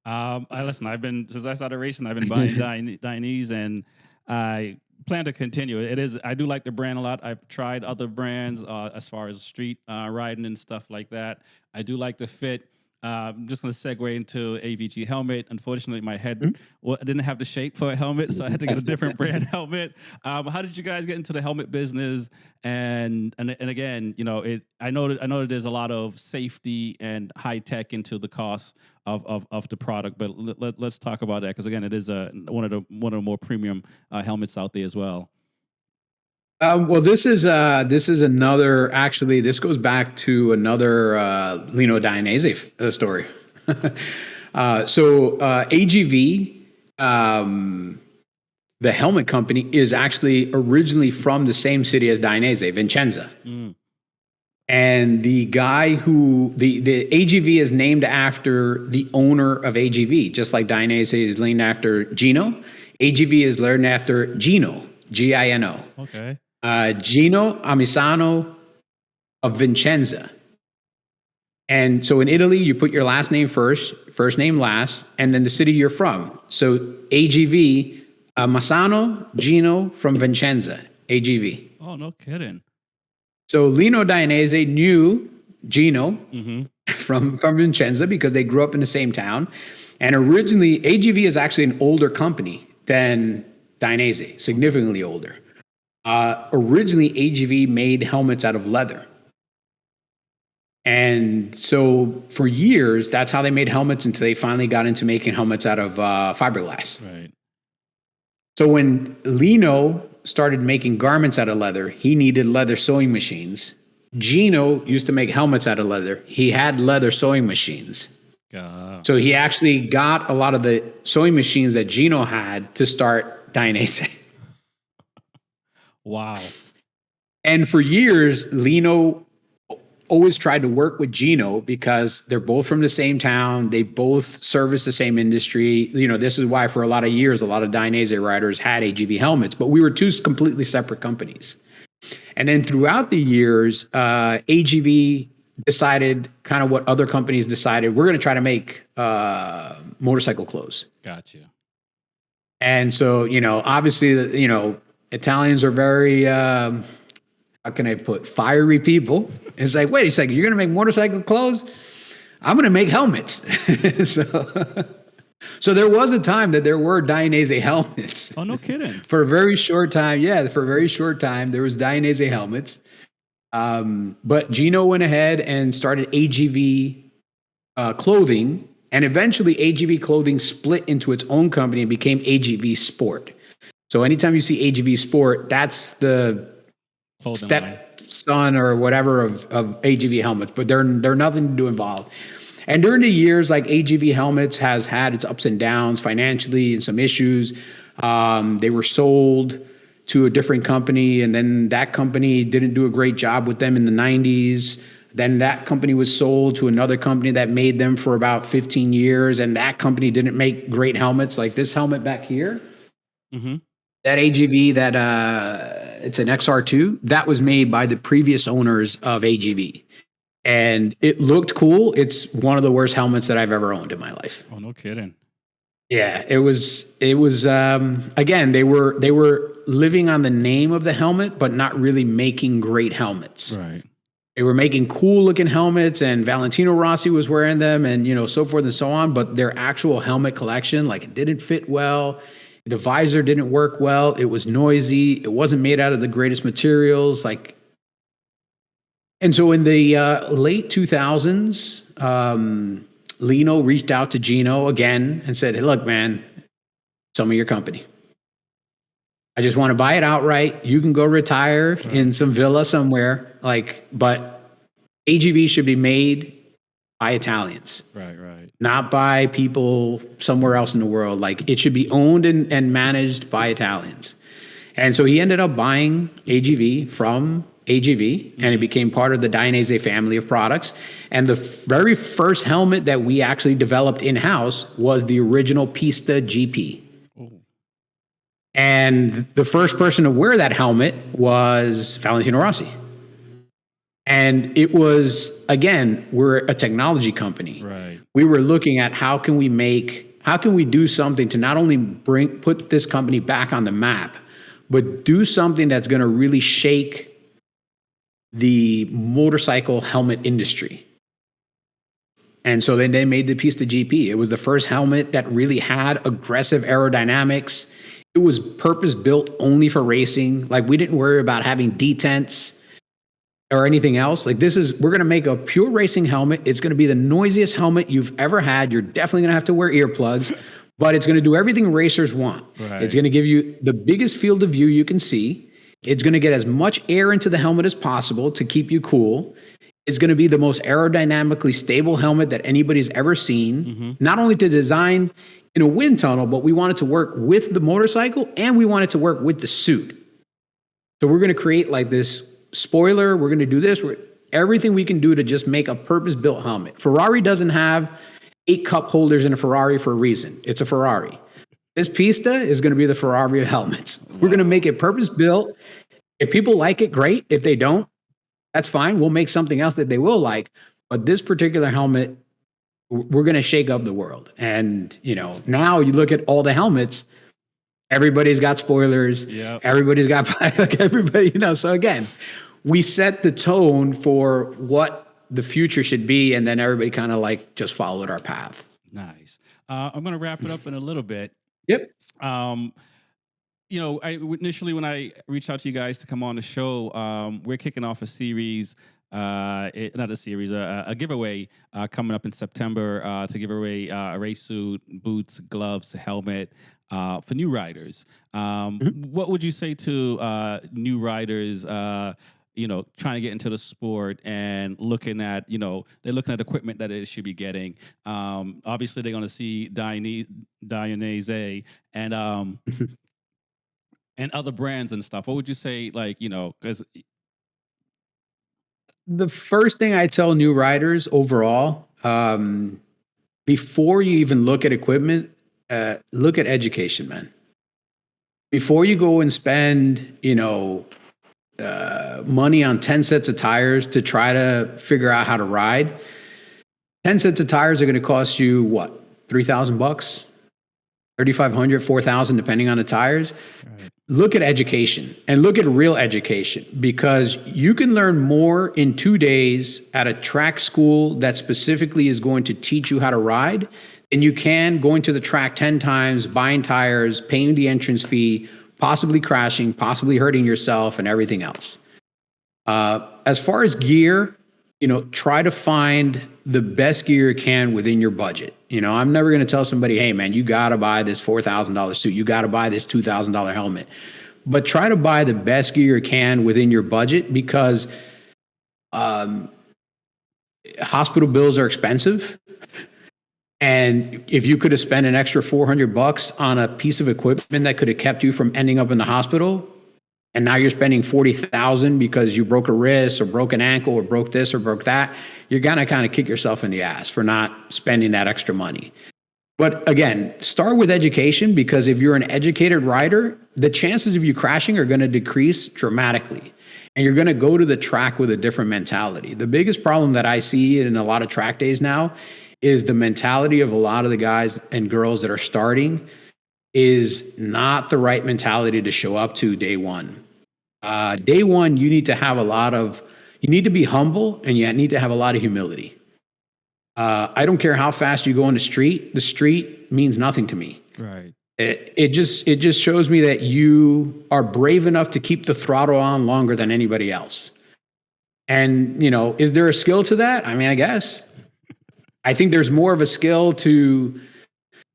Since I started racing, I've been buying Dainese, and I plan to continue. I do like the brand a lot. I've tried other brands as far as street riding and stuff like that. I do like the fit. I'm just going to segue into AVG helmet. Unfortunately, my head didn't have the shape for a helmet, so I had to get a different brand helmet. How did you guys get into the helmet business? And again, I know that there's a lot of safety and high tech into the cost of the product, but let's talk about that, because again, it is one of the more premium helmets out there as well. Well, this is another. Actually, this goes back to another Lino Dainese story. AGV, the helmet company, is actually originally from the same city as Dainese, Vicenza. Mm. And the guy who the AGV is named after the owner of AGV, just like Dainese is named after Gino. AGV is named after Gino, Gino. Okay. Gino Amisano of Vicenza. And so in Italy, you put your last name first name last, and then the city you're from. So AGV, Masano Gino from Vicenza, AGV. Oh, no kidding. So Lino Dainese knew Gino Mm-hmm. from Vicenza because they grew up in the same town. And originally, AGV is actually an older company than Dainese, significantly older. Originally, AGV made helmets out of leather. And so for years, that's how they made helmets until they finally got into making helmets out of fiberglass. Right. So when Lino started making garments out of leather, he needed leather sewing machines. Gino used to make helmets out of leather. He had leather sewing machines. So he actually got a lot of the sewing machines that Gino had to start Dainese. Wow. And for years, Lino always tried to work with Gino because they're both from the same town. They both service the same industry. You know, this is why for a lot of years, a lot of Dainese riders had AGV helmets, but we were two completely separate companies. And then throughout the years, AGV decided kind of what other companies decided. We're going to try to make motorcycle clothes. Gotcha. And so, you know, obviously, you know, Italians are very, how can I put, fiery people. It's like, wait a second, you're going to make motorcycle clothes? I'm going to make helmets. So there was a time that there were Dainese helmets. Oh, no kidding. For a very short time. Yeah, for a very short time, there was Dainese helmets. But Gino went ahead and started AGV clothing. And eventually AGV clothing split into its own company and became AGV Sport. So anytime you see AGV Sport, that's the stepson or whatever of AGV helmets, but they're nothing to do involved. And during the years, like AGV helmets has had its ups and downs financially and some issues. They were sold to a different company, and then that company didn't do a great job with them in the 90s. Then that company was sold to another company that made them for about 15 years, and that company didn't make great helmets. Like this helmet back here, that AGV, that it's an XR2, that was made by the previous owners of AGV. And it looked cool. It's one of the worst helmets that I've ever owned in my life. Oh, no kidding. Yeah, it was again, they were living on the name of the helmet, but not really making great helmets. Right. They were making cool looking helmets, and Valentino Rossi was wearing them, and you know, so forth and so on. But their actual helmet collection, like, it didn't fit well. The visor didn't work well. It was noisy. It wasn't made out of the greatest materials. Like, and so in the late 2000s, Lino reached out to Gino again and said, "Hey, look, man, sell me your company. I just want to buy it outright. You can go retire in some villa somewhere. Like, but AGV should be made by Italians, Right. not by people somewhere else in the world. Like, it should be owned and managed by Italians." And so he ended up buying AGV from AGV, and it became part of the Dainese family of products. And the very first helmet that we actually developed in-house was the original Pista GP. And the first person to wear that helmet was Valentino Rossi. And it was, again, we're a technology company. Right. We were looking at how can we do something to not only put this company back on the map, but do something that's going to really shake the motorcycle helmet industry. And so then they made the Pista GP. It was the first helmet that really had aggressive aerodynamics. It was purpose built only for racing. Like, we didn't worry about having detents or anything else. Like, we're going to make a pure racing helmet. It's going to be the noisiest helmet you've ever had. You're definitely going to have to wear earplugs, but it's going to do everything racers want. Right. It's going to give you the biggest field of view you can see. It's going to get as much air into the helmet as possible to keep you cool. It's going to be the most aerodynamically stable helmet that anybody's ever seen. Not only to design in a wind tunnel, but we want it to work with the motorcycle and we want it to work with the suit. So we're going to create like this spoiler. We're going to do this. Everything we can do to just make a purpose-built helmet. Ferrari doesn't have 8 cup holders in a Ferrari for a reason. It's a Ferrari. This Pista is going to be the Ferrari of helmets. We're going to make it purpose-built. If people like it, great. If they don't, that's fine. We'll make something else that they will like. But this particular helmet, we're going to shake up the world. And, you know, now you look at all the helmets, everybody's got spoilers. Yep. Everybody's got, like everybody, you know. So again, we set the tone for what the future should be. And then everybody kind of like just followed our path. Nice. I'm going to wrap it up in a little bit. Yep. You know, initially when I reached out to you guys to come on the show, we're kicking off a series, not a series, a giveaway coming up in September to give away a race suit, boots, gloves, helmet for new riders. What would you say to new riders, you know, trying to get into the sport and looking at, you know, they're looking at equipment that they should be getting. Obviously, they're going to see Dainese and other brands and stuff. What would you say, like, you know, because the first thing I tell new riders overall, before you even look at equipment, look at education, man. Before you go and spend, you know, money on 10 sets of tires to try to figure out how to ride, 10 sets of tires are going to cost you what, $3,000, $3,500, $4,000, depending on the tires. Right. Look at education and look at real education, because you can learn more in 2 days at a track school that specifically is going to teach you how to ride than you can going to the track 10 times, buying tires, paying the entrance fee, possibly crashing, possibly hurting yourself and everything else. As far as gear, you know, try to find the best gear you can within your budget. You know, I'm never going to tell somebody, hey, man, you got to buy this $4,000 suit. You got to buy this $2,000 helmet. But try to buy the best gear you can within your budget, because hospital bills are expensive. And if you could have spent an extra $400 on a piece of equipment that could have kept you from ending up in the hospital, and now you're spending $40,000 because you broke a wrist or broke an ankle or broke this or broke that, you're gonna kind of kick yourself in the ass for not spending that extra money. But again, start with education, because if you're an educated rider, the chances of you crashing are gonna decrease dramatically. And you're gonna go to the track with a different mentality. The biggest problem that I see in a lot of track days now is the mentality of a lot of the guys and girls that are starting is not the right mentality to show up to day one. Day one, you need to have you need to be humble, and you need to have a lot of humility. I don't care how fast you go on the street means nothing to me. Right. It just shows me that you are brave enough to keep the throttle on longer than anybody else. And, you know, is there a skill to that? I mean, I guess. I think there's more of a skill to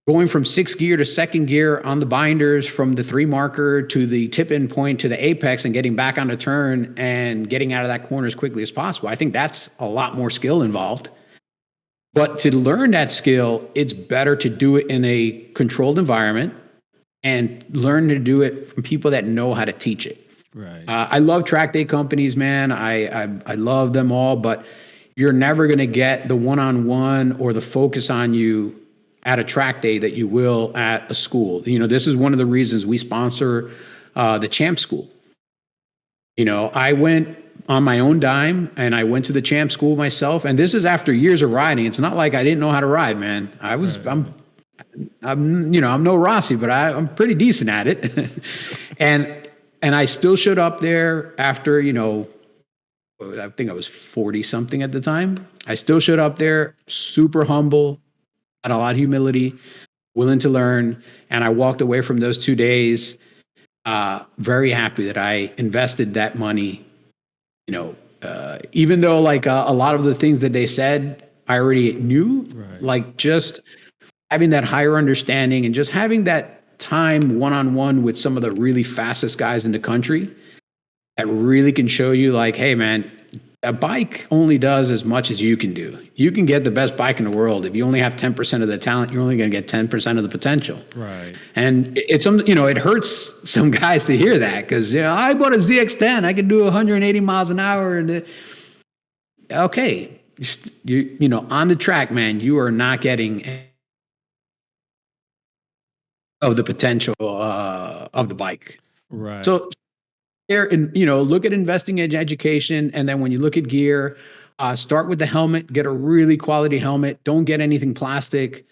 going from 6th gear to 2nd gear on the binders, from the 3 marker to the tip-in point to the apex, and getting back on the turn and getting out of that corner as quickly as possible. I think that's a lot more skill involved. But to learn that skill, it's better to do it in a controlled environment and learn to do it from people that know how to teach it. Right. I love track day companies, man. I love them all, but you're never going to get the one-on-one or the focus on you at a track day that you will at a school. You know, this is one of the reasons we sponsor the Champ School. You know, I went on my own dime and I went to the Champ School myself. And this is after years of riding. It's not like I didn't know how to ride, man. I'm no Rossi, but I'm pretty decent at it. and I still showed up there after, you know, I think I was 40 something at the time. I still showed up there, super humble, had a lot of humility, willing to learn. And I walked away from those 2 days very happy that I invested that money. You know, even though like a lot of the things that they said I already knew, right. Like just having that higher understanding and just having that time one-on-one with some of the really fastest guys in the country that really can show you like, hey man, a bike only does as much as you can do. You can get the best bike in the world. If you only have 10% of the talent, you're only going to get 10% of the potential. Right. And it hurts some guys to hear that because, I bought a ZX10. I could do 180 miles an hour. And okay, on the track, man, you are not getting of the potential of the bike. Right. So and look at investing in education, and then when you look at gear, start with the helmet. Get a really quality helmet. Don't get anything plastic.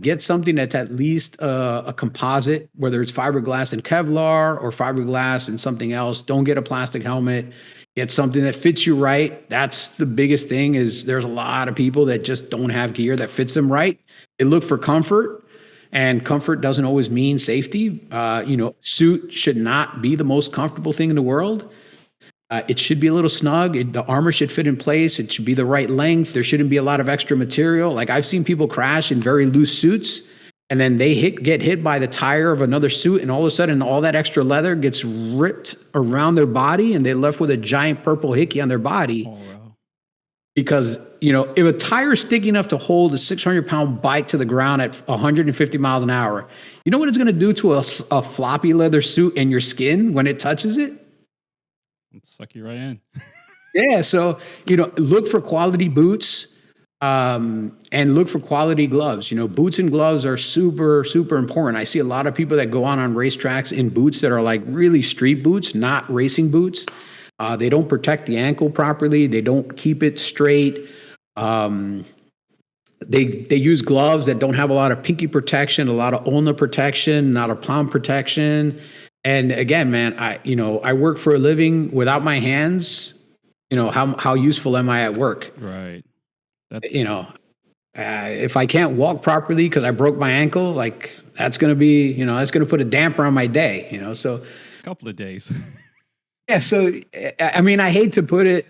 Get something that's at least a composite, whether it's fiberglass and Kevlar or fiberglass and something else. Don't get a plastic helmet. Get something that fits you right. That's the biggest thing. Is there's a lot of people that just don't have gear that fits them right. They look for comfort. And comfort doesn't always mean safety. Suit should not be the most comfortable thing in the world. It should be a little snug. The armor should fit in place. It should be the right length. There shouldn't be a lot of extra material. Like I've seen people crash in very loose suits, and then they get hit by the tire of another suit, and all of a sudden all that extra leather gets ripped around their body, and they're left with a giant purple hickey on their body. Oh, wow. Because, if a tire is sticky enough to hold a 600-pound bike to the ground at 150 miles an hour, you know what it's going to do to a floppy leather suit and your skin when it touches it? It'll suck you right in. Yeah. So, look for quality boots and look for quality gloves. Boots and gloves are super, super important. I see a lot of people that go on racetracks in boots that are like really street boots, not racing boots. They don't protect the ankle properly. They don't keep it straight. They use gloves that don't have a lot of pinky protection, a lot of ulna protection, not a palm protection. And again, man, I work for a living without my hands. How useful am I at work? Right. If I can't walk properly because I broke my ankle, like that's going to put a damper on my day. So a couple of days. Yeah. So, I mean, I hate to put it,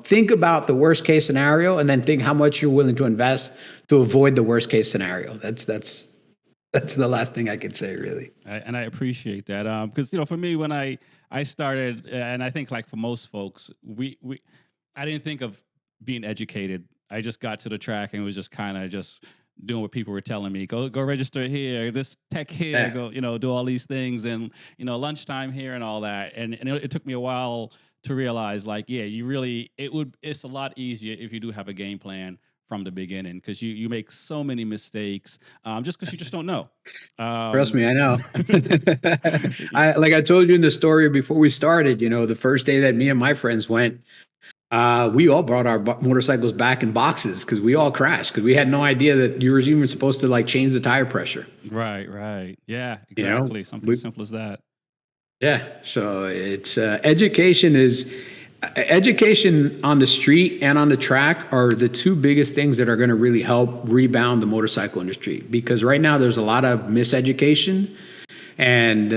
think about the worst case scenario and then think how much you're willing to invest to avoid the worst case scenario. That's the last thing I could say, really. And I appreciate that. Because, for me, when I started, and I think like for most folks, I didn't think of being educated. I just got to the track and was just kind of just doing what people were telling me. Go register here, this tech here, go, do all these things, and lunchtime here and all that. And it took me a while to realize, like, yeah, it's a lot easier if you do have a game plan from the beginning, because you make so many mistakes just because you just don't know. Trust me, I know. Like I told you in the story before we started, the first day that me and my friends went, we all brought our motorcycles back in boxes because we all crashed because we had no idea that you were even supposed to like change the tire pressure. Right. Yeah, exactly. Something simple as that. Yeah. So it's education on the street and on the track are the two biggest things that are going to really help rebound the motorcycle industry, because right now there's a lot of miseducation and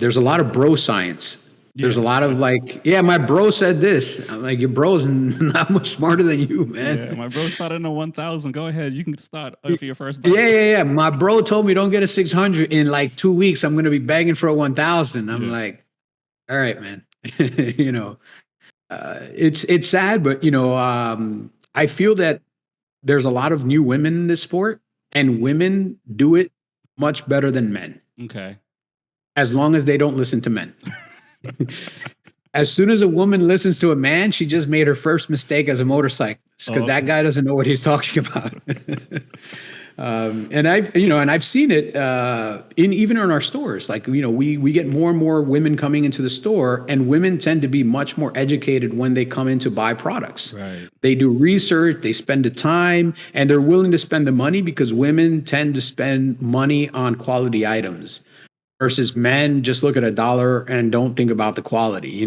there's a lot of bro science. There's a lot of like, yeah, my bro said this. I'm like, your bro's not much smarter than you, man. Yeah, my bro started in a 1000. Go ahead. You can start for your first bike. Yeah. My bro told me don't get a 600 in like 2 weeks. I'm going to be begging for a 1000. I'm like, all right, man. It's sad, but I feel that there's a lot of new women in this sport, and women do it much better than men. Okay. As long as they don't listen to men. As soon as a woman listens to a man, she just made her first mistake as a motorcyclist, because that guy doesn't know what he's talking about. And I've seen it even in our stores. Like, we get more and more women coming into the store, and women tend to be much more educated when they come in to buy products. Right. They do research, they spend the time, and they're willing to spend the money, because women tend to spend money on quality items. Versus men just look at a dollar and don't think about the quality.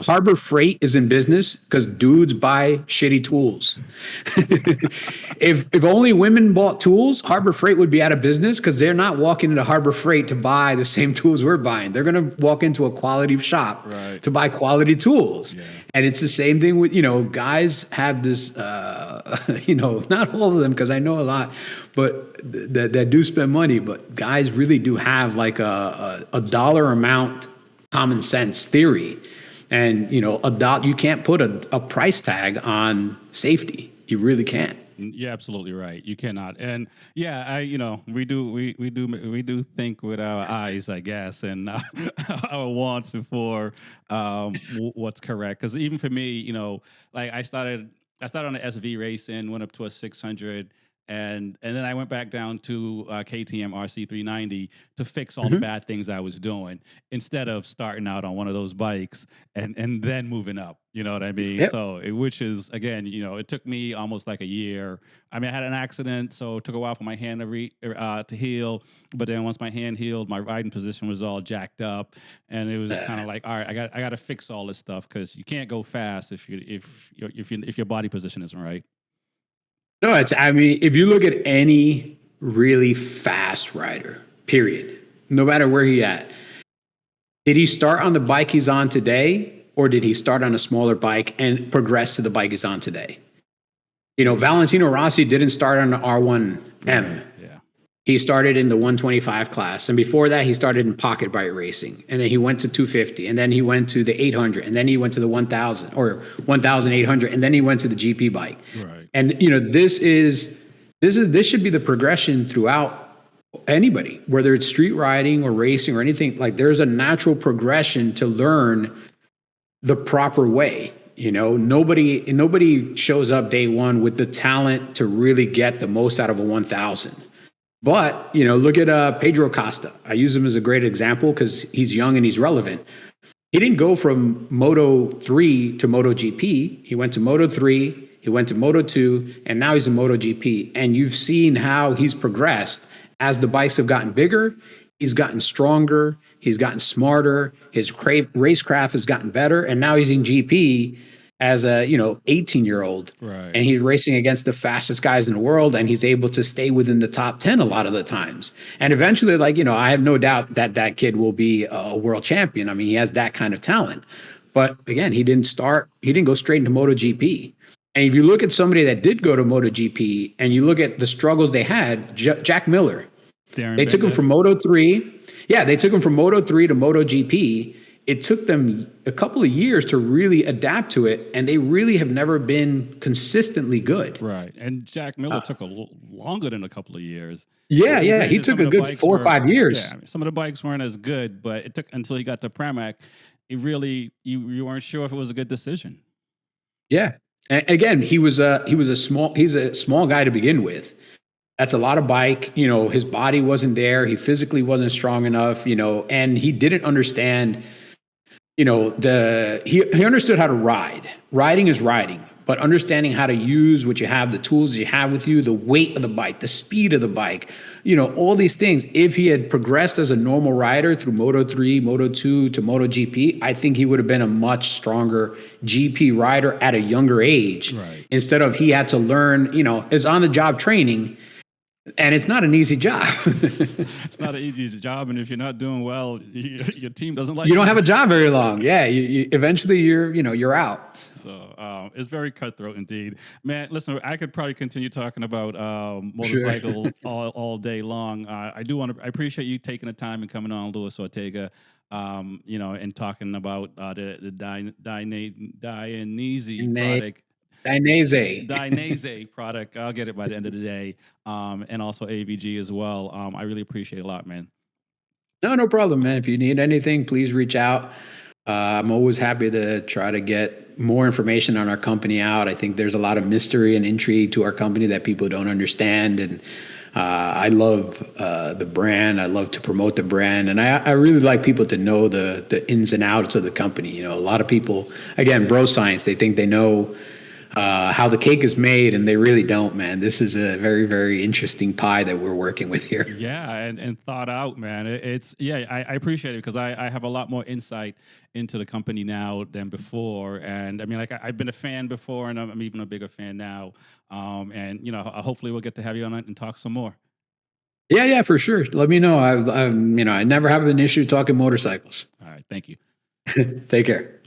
Harbor Freight is in business because dudes buy shitty tools. If only women bought tools, Harbor Freight would be out of business, because they're not walking into Harbor Freight to buy the same tools we're buying. They're going to walk into a quality shop to buy quality tools. Yeah. And it's the same thing with, guys have this, not all of them, because I know a lot, but that do spend money, but guys really do have like a dollar amount common sense theory. And you can't put a price tag on safety. You really can't. You're absolutely right. You cannot. And yeah, we do think with our eyes, I guess, and our wants before what's correct. Because even for me, like I started on the SV racing, went up to a 600. And then I went back down to KTM RC390 to fix all the bad things I was doing instead of starting out on one of those bikes and then moving up. You know what I mean? Yep. So, which is again, it took me almost like a year. I mean, I had an accident, so it took a while for my hand to heal. But then once my hand healed, my riding position was all jacked up, and it was just kind of like, all right, I got to fix all this stuff because you can't go fast if your body position isn't right. No, I mean, if you look at any really fast rider, period, no matter where he at, did he start on the bike he's on today, or did he start on a smaller bike and progress to the bike he's on today? Valentino Rossi didn't start on the R1M. Yeah. He started in the 125 class. And before that, he started in pocket bike racing. And then he went to 250. And then he went to the 800. And then he went to the 1000 or 1800. And then he went to the GP bike. Right. And, this should be the progression throughout anybody, whether it's street riding or racing or anything. Like, there's a natural progression to learn the proper way. Nobody shows up day one with the talent to really get the most out of a 1000. But, look at Pedro Costa. I use him as a great example because he's young and he's relevant. He didn't go from Moto 3 to MotoGP. He went to Moto 3, he went to Moto 2, and now he's in MotoGP. And you've seen how he's progressed as the bikes have gotten bigger. He's gotten stronger. He's gotten smarter. His racecraft has gotten better. And now he's in GP as a 18-year-old. Right. And he's racing against the fastest guys in the world, and he's able to stay within the top 10 a lot of the times. And eventually, I have no doubt that kid will be a world champion. I mean, he has that kind of talent. But again, he didn't go straight into MotoGP. And if you look at somebody that did go to MotoGP and you look at the struggles they had, Jack Miller, they took him from Moto 3. Yeah, they took him from Moto 3 to MotoGP. It took them a couple of years to really adapt to it, and they really have never been consistently good. Right. And Jack Miller took longer than a couple of years. Yeah. He took a good 4 or 5 years. Yeah, some of the bikes weren't as good, but it took until he got to Pramac. It really, you weren't sure if it was a good decision. Yeah. And again, he's a small guy to begin with. That's a lot of bike. His body wasn't there. He physically wasn't strong enough, and he didn't understand. He understood how to ride. Riding is riding, but understanding how to use what you have, the tools you have with you, the weight of the bike, the speed of the bike, all these things. If he had progressed as a normal rider through Moto 3, Moto 2 to MotoGP, I think he would have been a much stronger GP rider at a younger age. Right. Instead of he had to learn, it's on the job training. And it's not an easy job. It's not an easy job, and if you're not doing well, your team doesn't like you. Don't have a job very long. Yeah, you eventually you're out. So it's very cutthroat indeed, man. Listen, I could probably continue talking about motorcycle all day long. I appreciate you taking the time and coming on, Luis Ortega. And talking about the Dainese product. Dainese product. I'll get it by the end of the day. And also AVG as well. I really appreciate it a lot, man. No problem, man. If you need anything, please reach out. I'm always happy to try to get more information on our company out. I think there's a lot of mystery and intrigue to our company that people don't understand. And I love the brand. I love to promote the brand. And I really like people to know the ins and outs of the company. A lot of people, again, bro science, they think they know how the cake is made, and they really don't, man. This is a very, very interesting pie that we're working with here. Yeah, and thought out, man. I appreciate it because I have a lot more insight into the company now than before. And I mean, I've been a fan before, and I'm even a bigger fan now. And hopefully we'll get to have you on and talk some more. Yeah, for sure. Let me know. I never have an issue talking motorcycles. All right, thank you. Take care.